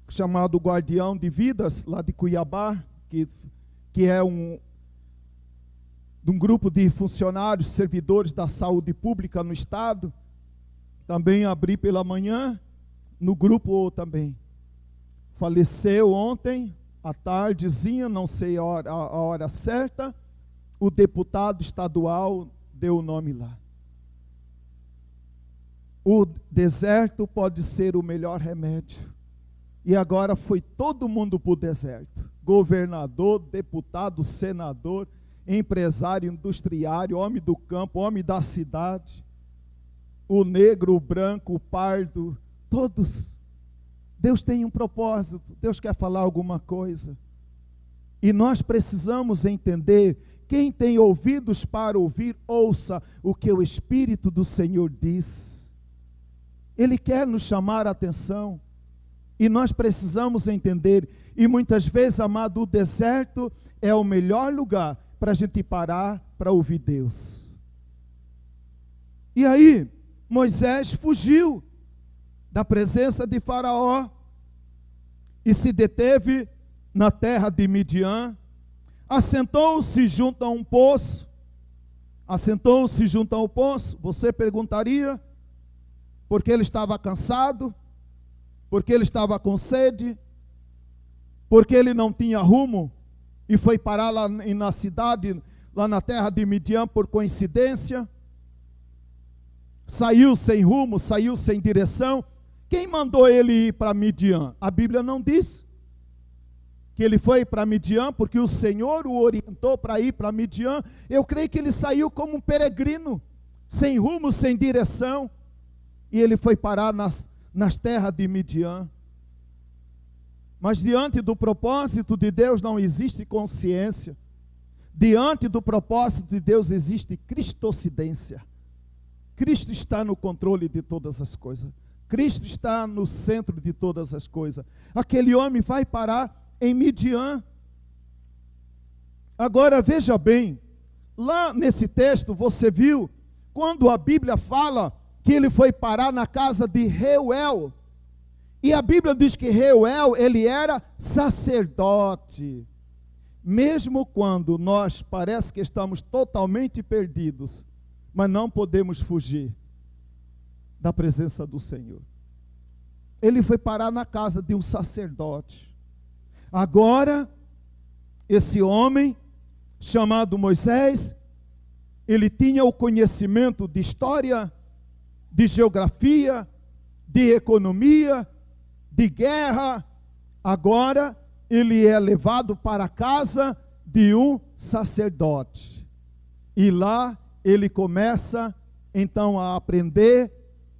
Speaker 1: chamado Guardião de Vidas, lá de Cuiabá, que é de um grupo de funcionários, servidores da saúde pública no estado. Também abri pela manhã, no grupo também. Faleceu ontem, à tardezinha, não sei a hora certa, o deputado estadual deu o nome lá. O deserto pode ser o melhor remédio. E agora foi todo mundo para o deserto. Governador, deputado, senador, empresário, industriário, homem do campo, homem da cidade. O negro, o branco, o pardo, todos. Deus tem um propósito, Deus quer falar alguma coisa. E nós precisamos entender, quem tem ouvidos para ouvir, ouça o que o Espírito do Senhor diz. Ele quer nos chamar a atenção. E nós precisamos entender, e muitas vezes, amado, o deserto é o melhor lugar para a gente parar para ouvir Deus. E aí, Moisés fugiu da presença de Faraó e se deteve na terra de Midian, assentou-se junto a um poço. Assentou-se junto ao poço. Você perguntaria, porque ele estava cansado, porque ele estava com sede, porque ele não tinha rumo e foi parar lá na cidade, lá na terra de Midian por coincidência. Saiu sem rumo, saiu sem direção. Quem mandou ele ir para Midian? A Bíblia não diz que ele foi para Midian, porque o Senhor o orientou para ir para Midian. Eu creio que ele saiu como um peregrino, sem rumo, sem direção, e ele foi parar nas terras de Midian. Mas diante do propósito de Deus não existe consciência. Diante do propósito de Deus existe cristocidência. Cristo está no controle de todas as coisas. Cristo está no centro de todas as coisas. Aquele homem vai parar em Midian. Agora veja bem, lá nesse texto você viu, quando a Bíblia fala que ele foi parar na casa de Reuel. E a Bíblia diz que Reuel, ele era sacerdote. Mesmo quando nós parece que estamos totalmente perdidos, mas não podemos fugir da presença do Senhor. Ele foi parar na casa de um sacerdote. Agora, esse homem, chamado Moisés, ele tinha o conhecimento de história, de geografia, de economia, de guerra. Agora, ele é levado para a casa de um sacerdote. E lá, ele começa, então, a aprender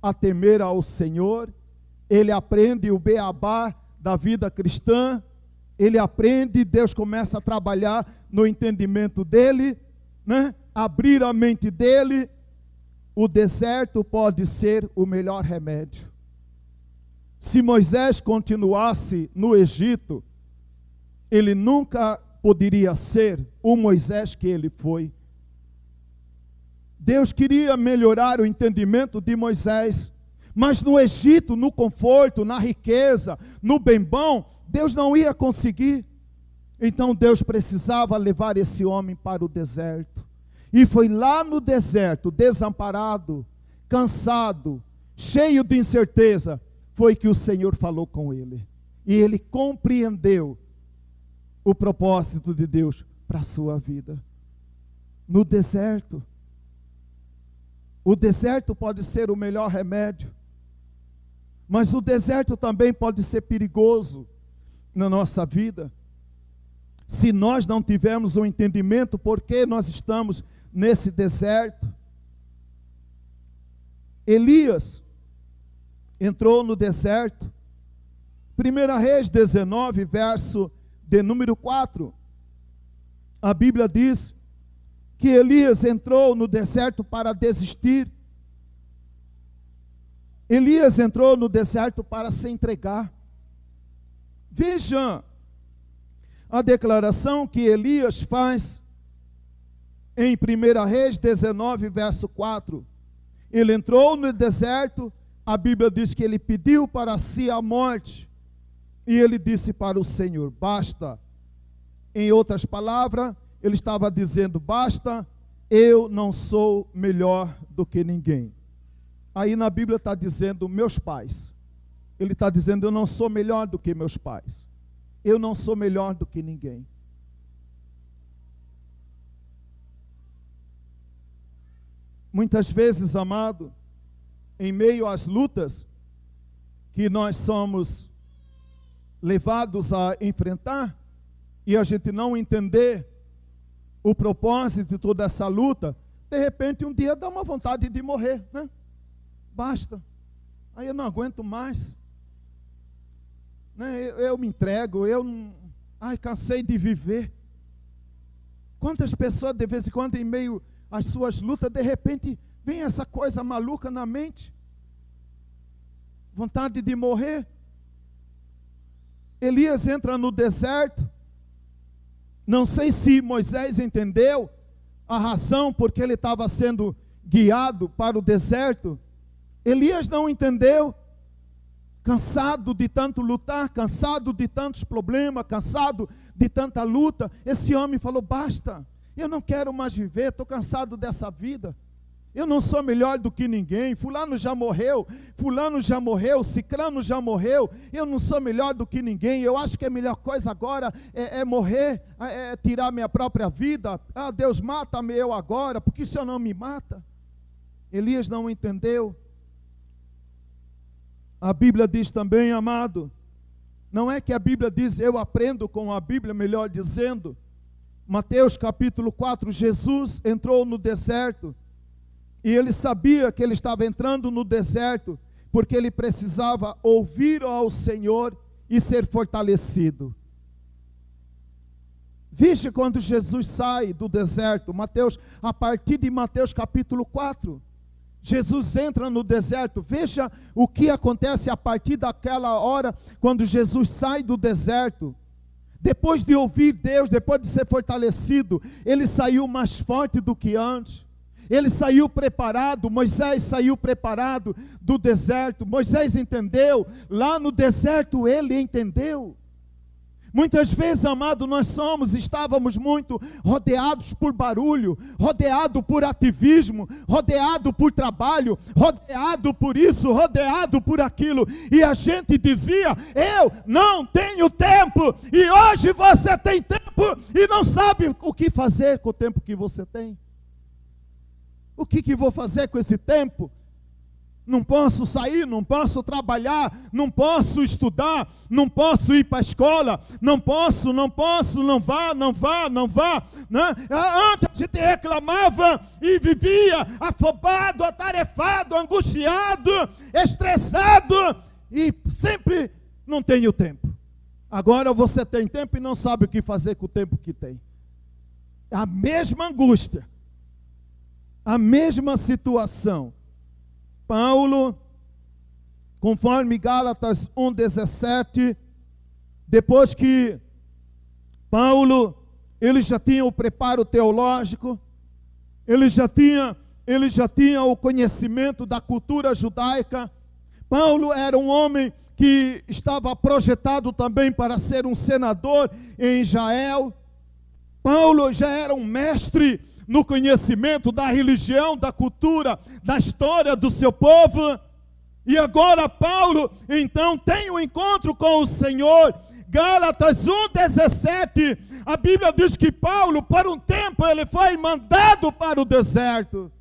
Speaker 1: a temer ao Senhor. Ele aprende o beabá da vida cristã. Ele aprende, Deus começa a trabalhar no entendimento dele, né? Abrir a mente dele. O deserto pode ser o melhor remédio. Se Moisés continuasse no Egito, ele nunca poderia ser o Moisés que ele foi. Deus queria melhorar o entendimento de Moisés, mas no Egito, no conforto, na riqueza, no bem bom, Deus não ia conseguir. Então Deus precisava levar esse homem para o deserto. E foi lá no deserto, desamparado, cansado, cheio de incerteza, foi que o Senhor falou com ele. E ele compreendeu o propósito de Deus para a sua vida. No deserto. O deserto pode ser o melhor remédio. Mas o deserto também pode ser perigoso na nossa vida. Se nós não tivermos um entendimento por que nós estamos nesse deserto. Elias entrou no deserto. 1 Reis 19, verso de número 4. A Bíblia diz que Elias entrou no deserto para desistir. Elias entrou no deserto para se entregar. Veja a declaração que Elias faz em 1 Reis 19, verso 4. Ele entrou no deserto, a Bíblia diz que ele pediu para si a morte, e ele disse para o Senhor, basta. Em outras palavras, ele estava dizendo, basta, eu não sou melhor do que ninguém. Aí na Bíblia está dizendo, meus pais. Ele está dizendo, eu não sou melhor do que meus pais. Eu não sou melhor do que ninguém. Muitas vezes, amado, em meio às lutas que nós somos levados a enfrentar, e a gente não entender o propósito de toda essa luta, de repente um dia dá uma vontade de morrer, né? Basta. Aí eu não aguento mais. Né? Eu me entrego, cansei de viver. Quantas pessoas de vez em quando em meio às suas lutas, de repente vem essa coisa maluca na mente, vontade de morrer. Elias entra no deserto. Não sei se Moisés entendeu a razão porque ele estava sendo guiado para o deserto. Elias não entendeu. Cansado de tanto lutar, cansado de tantos problemas, cansado de tanta luta, esse homem falou, basta, eu não quero mais viver, estou cansado dessa vida. Eu não sou melhor do que ninguém, fulano já morreu, ciclano já morreu, eu não sou melhor do que ninguém, eu acho que a melhor coisa agora é morrer, é tirar minha própria vida. Deus, mata-me eu agora, porque o Senhor não me mata. Elias não entendeu. A Bíblia diz também, amado, não é que a Bíblia diz, eu aprendo com a Bíblia, melhor dizendo, Mateus capítulo 4, Jesus entrou no deserto, e ele sabia que ele estava entrando no deserto, porque ele precisava ouvir ao Senhor e ser fortalecido. Veja quando Jesus sai do deserto, a partir de Mateus capítulo 4, Jesus entra no deserto. Veja o que acontece a partir daquela hora, quando Jesus sai do deserto. Depois de ouvir Deus, depois de ser fortalecido, ele saiu mais forte do que antes. Ele saiu preparado. Moisés saiu preparado do deserto. Moisés entendeu. Lá no deserto ele entendeu. Muitas vezes, amado, estávamos muito rodeados por barulho, rodeado por ativismo, rodeado por trabalho, rodeado por isso, rodeado por aquilo, e a gente dizia, eu não tenho tempo, e hoje você tem tempo, e não sabe o que fazer com o tempo que você tem. O que vou fazer com esse tempo? Não posso sair, não posso trabalhar, não posso estudar, não posso ir para a escola, não posso, não vá. Né? Antes a gente reclamava e vivia afobado, atarefado, angustiado, estressado, e sempre não tenho tempo. Agora você tem tempo e não sabe o que fazer com o tempo que tem. A mesma angústia, a mesma situação. Paulo, conforme Gálatas 1,17, depois que Paulo, ele já tinha o preparo teológico, ele já tinha o conhecimento da cultura judaica. Paulo era um homem que estava projetado também para ser um senador em Israel. Paulo já era um mestre no conhecimento da religião, da cultura, da história do seu povo. E agora Paulo, então, tem um encontro com o Senhor. Gálatas 1:17, a Bíblia diz que Paulo, por um tempo, ele foi mandado para o deserto.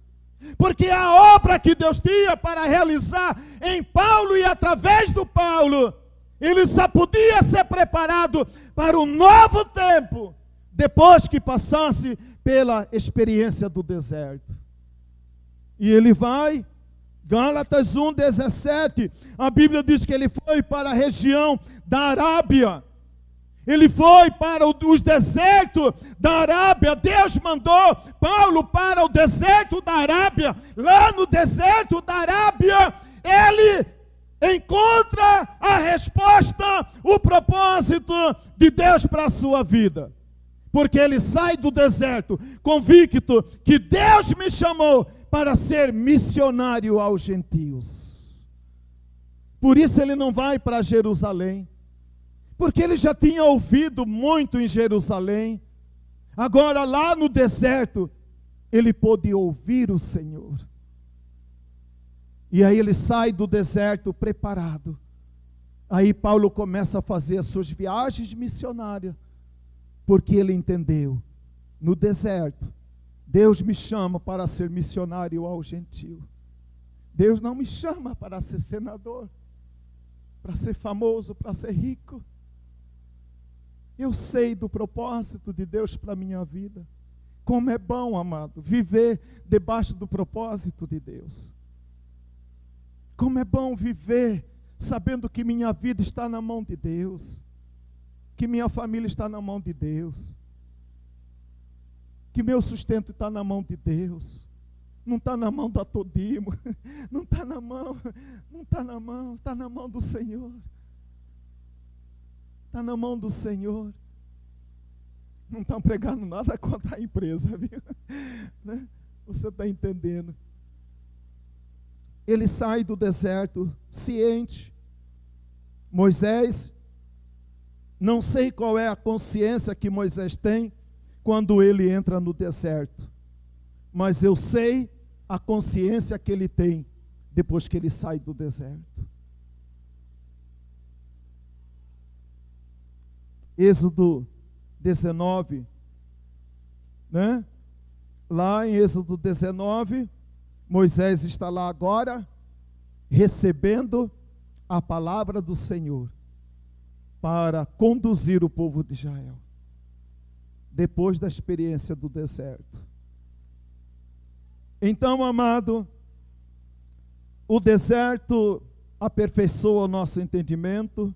Speaker 1: Porque a obra que Deus tinha para realizar em Paulo e através do Paulo, ele só podia ser preparado para um novo tempo, depois que passasse pela experiência do deserto. E ele vai, Gálatas 1:17, a Bíblia diz que ele foi para a região da Arábia. Ele foi para os desertos da Arábia. Deus mandou Paulo para o deserto da Arábia. Lá no deserto da Arábia, ele encontra a resposta, o propósito de Deus para a sua vida. Porque ele sai do deserto convicto que Deus me chamou para ser missionário aos gentios. Por isso ele não vai para Jerusalém, porque ele já tinha ouvido muito em Jerusalém. Agora lá no deserto, ele pôde ouvir o Senhor. E aí ele sai do deserto preparado. Aí Paulo começa a fazer as suas viagens missionárias, porque ele entendeu, no deserto, Deus me chama para ser missionário ao gentio. Deus não me chama para ser senador, para ser famoso, para ser rico. Eu sei do propósito de Deus para a minha vida. Como é bom, amado, viver debaixo do propósito de Deus. Como é bom viver sabendo que minha vida está na mão de Deus, que minha família está na mão de Deus, que meu sustento está na mão de Deus, não está na mão da Todimo, não está na mão, está na mão do Senhor. Está na mão do Senhor. Não estão pregando nada contra a empresa, viu? Né? Você está entendendo? Ele sai do deserto ciente. Moisés, não sei qual é a consciência que Moisés tem quando ele entra no deserto, mas eu sei a consciência que ele tem depois que ele sai do deserto. Êxodo 19, né? Lá em Êxodo 19, Moisés está lá agora, recebendo a palavra do Senhor, para conduzir o povo de Israel, depois da experiência do deserto. Então, amado, o deserto aperfeiçoa o nosso entendimento.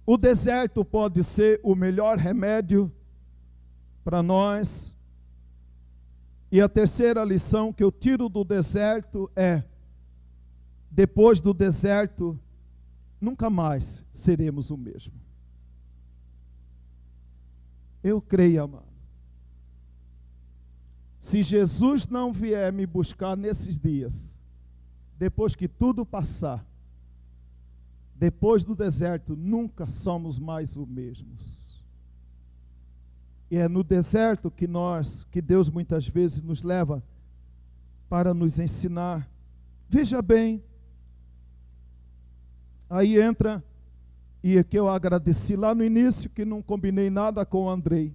Speaker 1: O deserto pode ser o melhor remédio para nós. E a terceira lição que eu tiro do deserto é: depois do deserto, nunca mais seremos o mesmo. Eu creio, amado. Se Jesus não vier me buscar nesses dias, depois que tudo passar, depois do deserto, nunca somos mais os mesmos. E é no deserto que Deus muitas vezes nos leva para nos ensinar. Veja bem, aí entra, e que eu agradeci lá no início, que não combinei nada com o Andrei.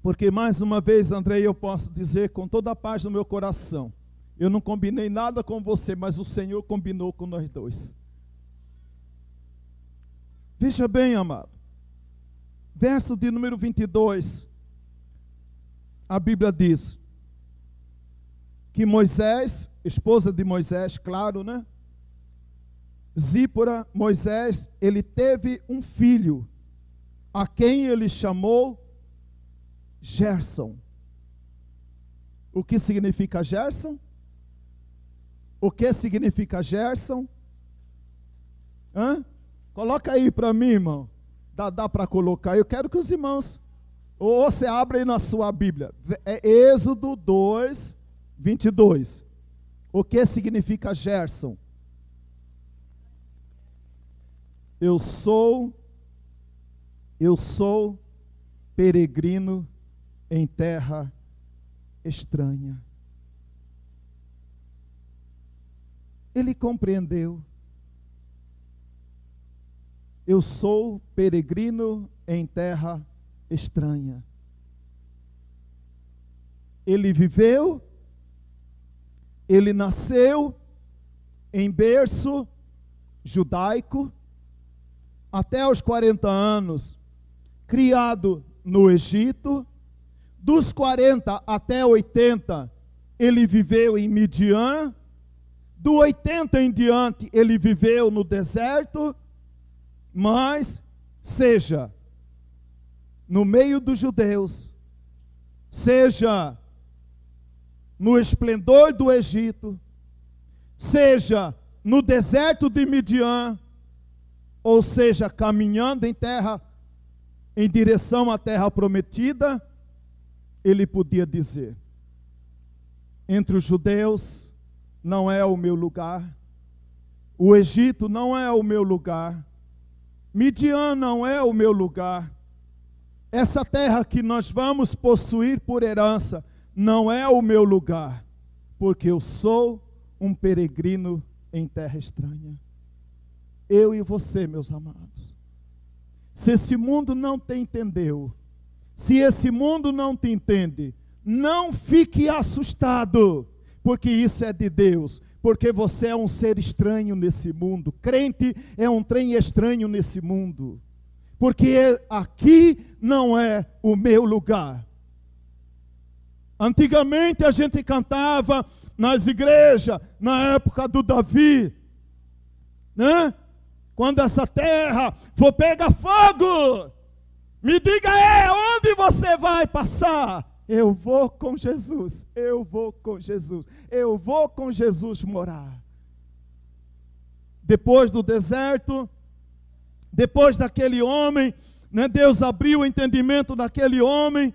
Speaker 1: Porque mais uma vez, Andrei, eu posso dizer com toda a paz no meu coração, eu não combinei nada com você, mas o Senhor combinou com nós dois. Veja bem, amado. Verso de número 22. A Bíblia diz que Moisés, esposa de Moisés, claro, né? Zípora, Moisés, ele teve um filho, a quem ele chamou Gerson. O que significa Gerson? O que significa Gerson? Coloca aí para mim, irmão. Dá para colocar. Eu quero que os irmãos, ou você abra aí na sua Bíblia. É Êxodo 2, 22. O que significa Gerson? Eu sou peregrino em terra estranha. ele compreendeu. Eu sou peregrino em terra estranha. Ele viveu, ele nasceu em berço judaico, até os 40 anos, criado no Egito. Dos 40 até 80, ele viveu em Midian. Do 80 em diante, ele viveu no deserto. Mas, seja no meio dos judeus, seja no esplendor do Egito, seja no deserto de Midian, ou seja, caminhando em direção à terra prometida, ele podia dizer: entre os judeus não é o meu lugar, o Egito não é o meu lugar, Midian não é o meu lugar, essa terra que nós vamos possuir por herança não é o meu lugar, porque eu sou um peregrino em terra estranha. Eu e você, meus amados. Se esse mundo não te entendeu, se esse mundo não te entende, não fique assustado, porque isso é de Deus, porque você é um ser estranho nesse mundo. Crente é um trem estranho nesse mundo, porque aqui não é o meu lugar. Antigamente a gente cantava nas igrejas, na época do Davi, né? Quando essa terra for pegar fogo, me diga onde você vai passar. Eu vou com Jesus, eu vou com Jesus, eu vou com Jesus morar. Depois do deserto, depois daquele homem, né, Deus abriu o entendimento daquele homem,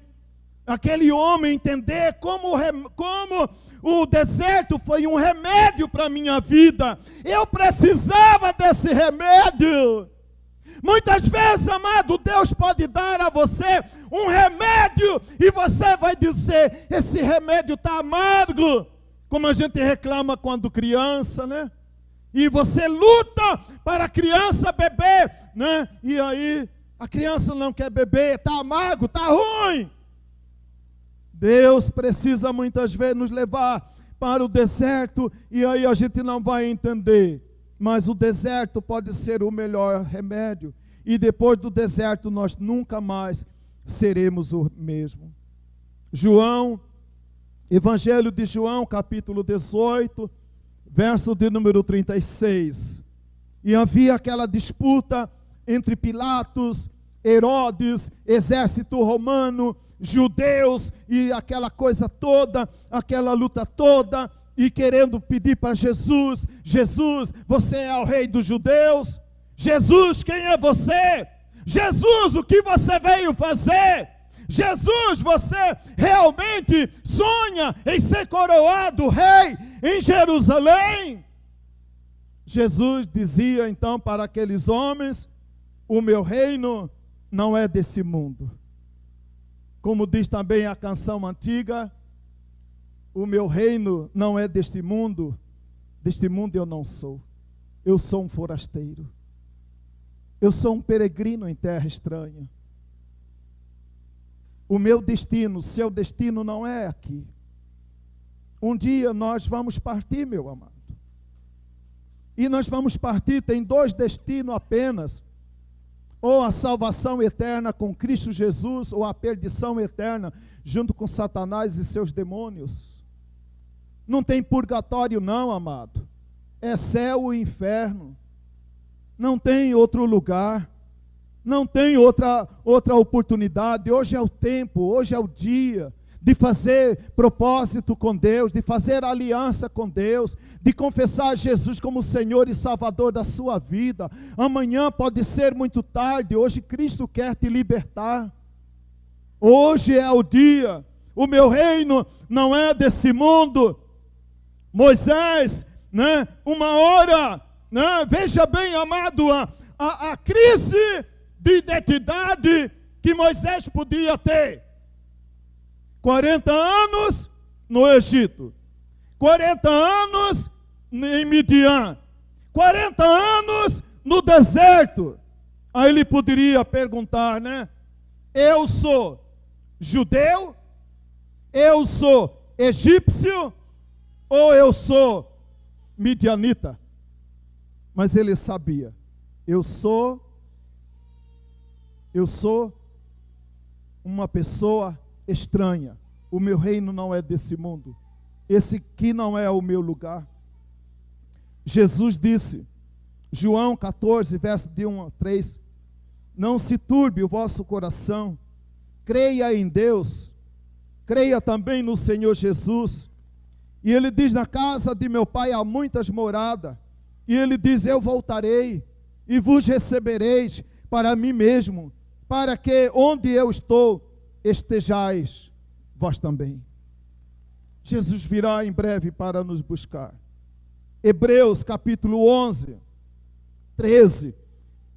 Speaker 1: aquele homem entender como o deserto foi um remédio para a minha vida. Eu precisava desse remédio. Muitas vezes, amado, Deus pode dar a você um remédio e você vai dizer: esse remédio está amargo, como a gente reclama quando criança, né? E você luta para a criança beber, né? E aí a criança não quer beber, está amargo, está ruim. Deus precisa muitas vezes nos levar para o deserto e aí a gente não vai entender. Mas o deserto pode ser o melhor remédio. E depois do deserto nós nunca mais seremos o mesmo. Evangelho de João, capítulo 18, verso de número 36. E havia aquela disputa entre Pilatos, Herodes, exército romano, judeus e aquela coisa toda, aquela luta toda, e querendo pedir para Jesus: Jesus, você é o rei dos judeus? Jesus, quem é você? Jesus, o que você veio fazer? Jesus, você realmente sonha em ser coroado rei em Jerusalém? Jesus dizia então para aqueles homens: o meu reino não é desse mundo. Como diz também a canção antiga: o meu reino não é deste mundo eu não sou. Eu sou um forasteiro. Eu sou um peregrino em terra estranha. O meu destino, o seu destino não é aqui. Um dia nós vamos partir, meu amado. E nós vamos partir, tem dois destinos apenas: ou a salvação eterna com Cristo Jesus, ou a perdição eterna junto com Satanás e seus demônios. Não tem purgatório não, amado. É céu e inferno. Não tem outro lugar. Não tem outra oportunidade. Hoje é o tempo, hoje é o dia de fazer propósito com Deus, de fazer aliança com Deus, de confessar Jesus como Senhor e Salvador da sua vida. Amanhã pode ser muito tarde. Hoje Cristo quer te libertar. Hoje é o dia. O meu reino não é desse mundo. Moisés, né, uma hora, né, veja bem, amado, a crise de identidade que Moisés podia ter. 40 anos no Egito, 40 anos em Midian, 40 anos no deserto. Aí ele poderia perguntar, né? Eu sou judeu? Eu sou egípcio? Ou eu sou midianita? Mas ele sabia, eu sou uma pessoa estranha. O meu reino não é desse mundo. Esse aqui não é o meu lugar. Jesus disse, João 14, verso de 1 a 3, não se turbe o vosso coração, creia em Deus, creia também no Senhor Jesus. E ele diz, na casa de meu pai há muitas moradas. E ele diz, eu voltarei e vos recebereis para mim mesmo, para que onde eu estou, estejais vós também. Jesus virá em breve para nos buscar. Hebreus capítulo 11, 13,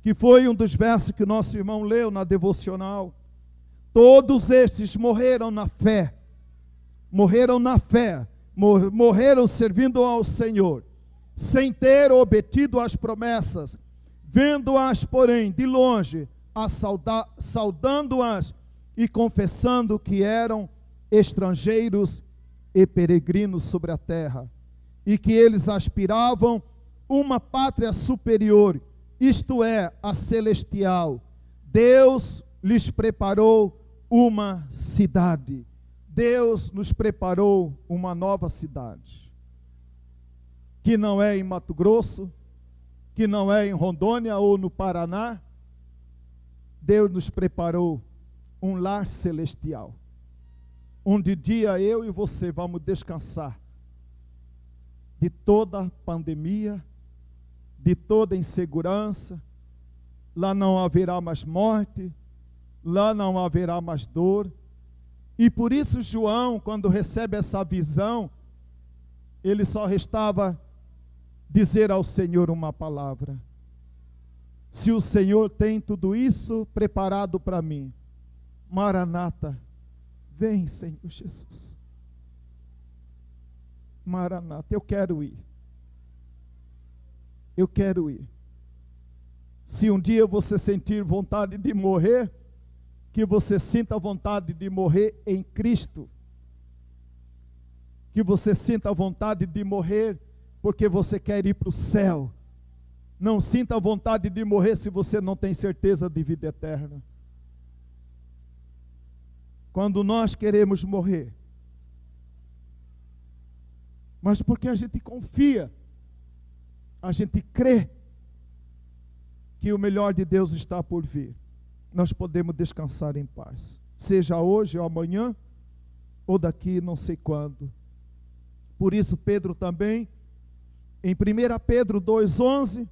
Speaker 1: que foi um dos versos que o nosso irmão leu na devocional. Todos estes morreram na fé, morreram servindo ao Senhor, sem ter obtido as promessas, vendo-as, porém, de longe, saudando-as e confessando que eram estrangeiros e peregrinos sobre a terra, e que eles aspiravam uma pátria superior, isto é, a celestial. Deus lhes preparou uma cidade. Deus nos preparou uma nova cidade, que não é em Mato Grosso, que não é em Rondônia ou no Paraná. Deus nos preparou um lar celestial, onde dia eu e você vamos descansar de toda pandemia, de toda insegurança. Lá não haverá mais morte, lá não haverá mais dor. E por isso João, quando recebe essa visão, ele só restava dizer ao Senhor uma palavra: se o Senhor tem tudo isso preparado para mim, Maranata, vem, Senhor Jesus. Maranata, eu quero ir. Eu quero ir. Se um dia você sentir vontade de morrer, que você sinta vontade de morrer em Cristo. Que você sinta vontade de morrer porque você quer ir para o céu. Não sinta vontade de morrer se você não tem certeza de vida eterna. Quando nós queremos morrer, mas porque a gente confia, a gente crê que o melhor de Deus está por vir, nós podemos descansar em paz, seja hoje ou amanhã, ou daqui não sei quando. Por isso Pedro também, em 1 Pedro 2,11,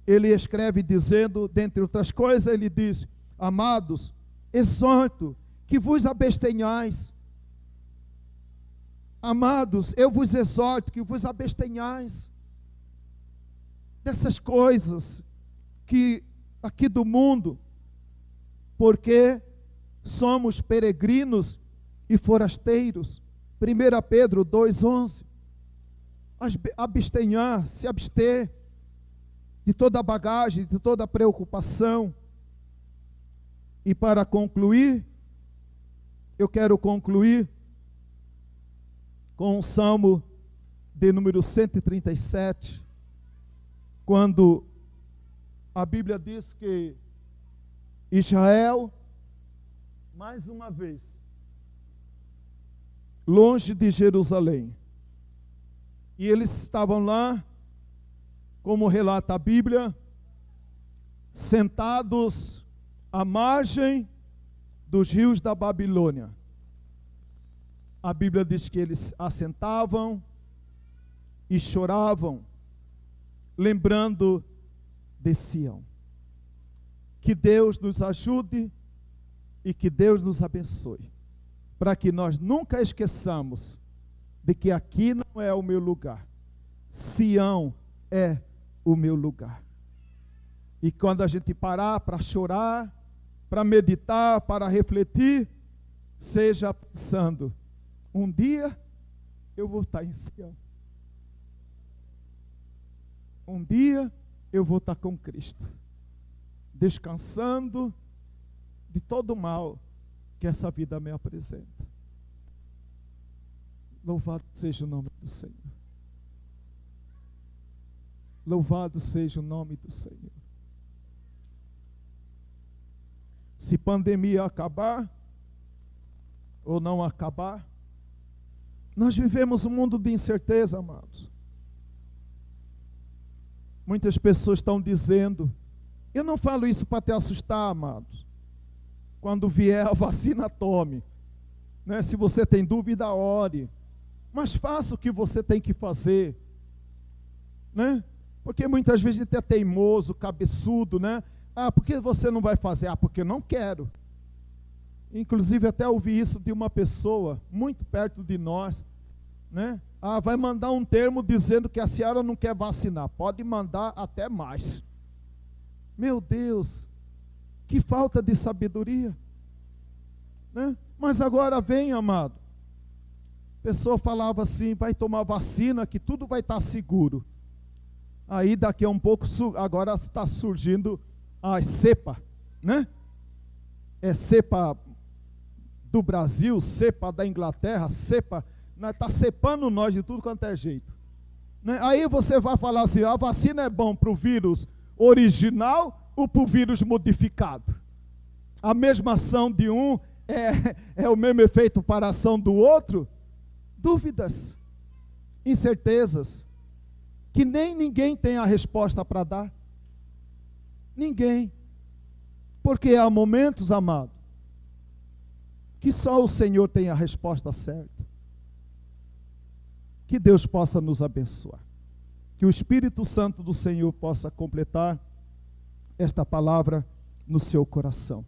Speaker 1: ele escreve dizendo, dentre outras coisas, ele diz: amados, exorto que vos abstenhais. Amados, eu vos exorto que vos abstenhais dessas coisas que aqui do mundo, porque somos peregrinos e forasteiros. 1 Pedro 2,11. Abstenhar, se abster de toda a bagagem, de toda a preocupação. E para concluir, eu quero concluir com o Salmo de número 137, quando a Bíblia diz que Israel, mais uma vez, longe de Jerusalém, e eles estavam lá, como relata a Bíblia, sentados à margem dos rios da Babilônia. A Bíblia diz que eles assentavam e choravam, lembrando de Sião. Que Deus nos ajude e que Deus nos abençoe, para que nós nunca esqueçamos de que aqui não é o meu lugar, Sião é o meu lugar. E quando a gente parar para chorar, para meditar, para refletir, seja pensando: um dia eu vou estar em Sião. um dia eu vou estar com Cristo, descansando de todo o mal que essa vida me apresenta. Louvado seja o nome do Senhor. Louvado seja o nome do Senhor. Se pandemia acabar ou não acabar, nós vivemos um mundo de incerteza, amados. Muitas pessoas estão dizendo, eu não falo isso para te assustar, amados. Quando vier a vacina, tome. Né? Se você tem dúvida, ore. Mas faça o que você tem que fazer. Né? Porque muitas vezes a gente é teimoso, cabeçudo, né? Ah, por que você não vai fazer? Ah, porque eu não quero. Inclusive até ouvi isso de uma pessoa muito perto de nós, né? Ah, vai mandar um termo dizendo que a senhora não quer vacinar. Pode mandar até mais. Meu Deus, que falta de sabedoria, né? Mas agora vem, amado. A pessoa falava assim, vai tomar vacina que tudo vai estar seguro. Aí daqui a um pouco, agora está surgindo a cepa, né? É cepa do Brasil, cepa da Inglaterra, cepa, está cepando nós de tudo quanto é jeito. Né? Aí você vai falar assim, a vacina é bom para o vírus original ou para o vírus modificado? A mesma ação de um é o mesmo efeito para a ação do outro? Dúvidas, incertezas, que nem ninguém tem a resposta para dar. Ninguém. Porque há momentos, amado, que só o Senhor tem a resposta certa. Que Deus possa nos abençoar. Que o Espírito Santo do Senhor possa completar esta palavra no seu coração.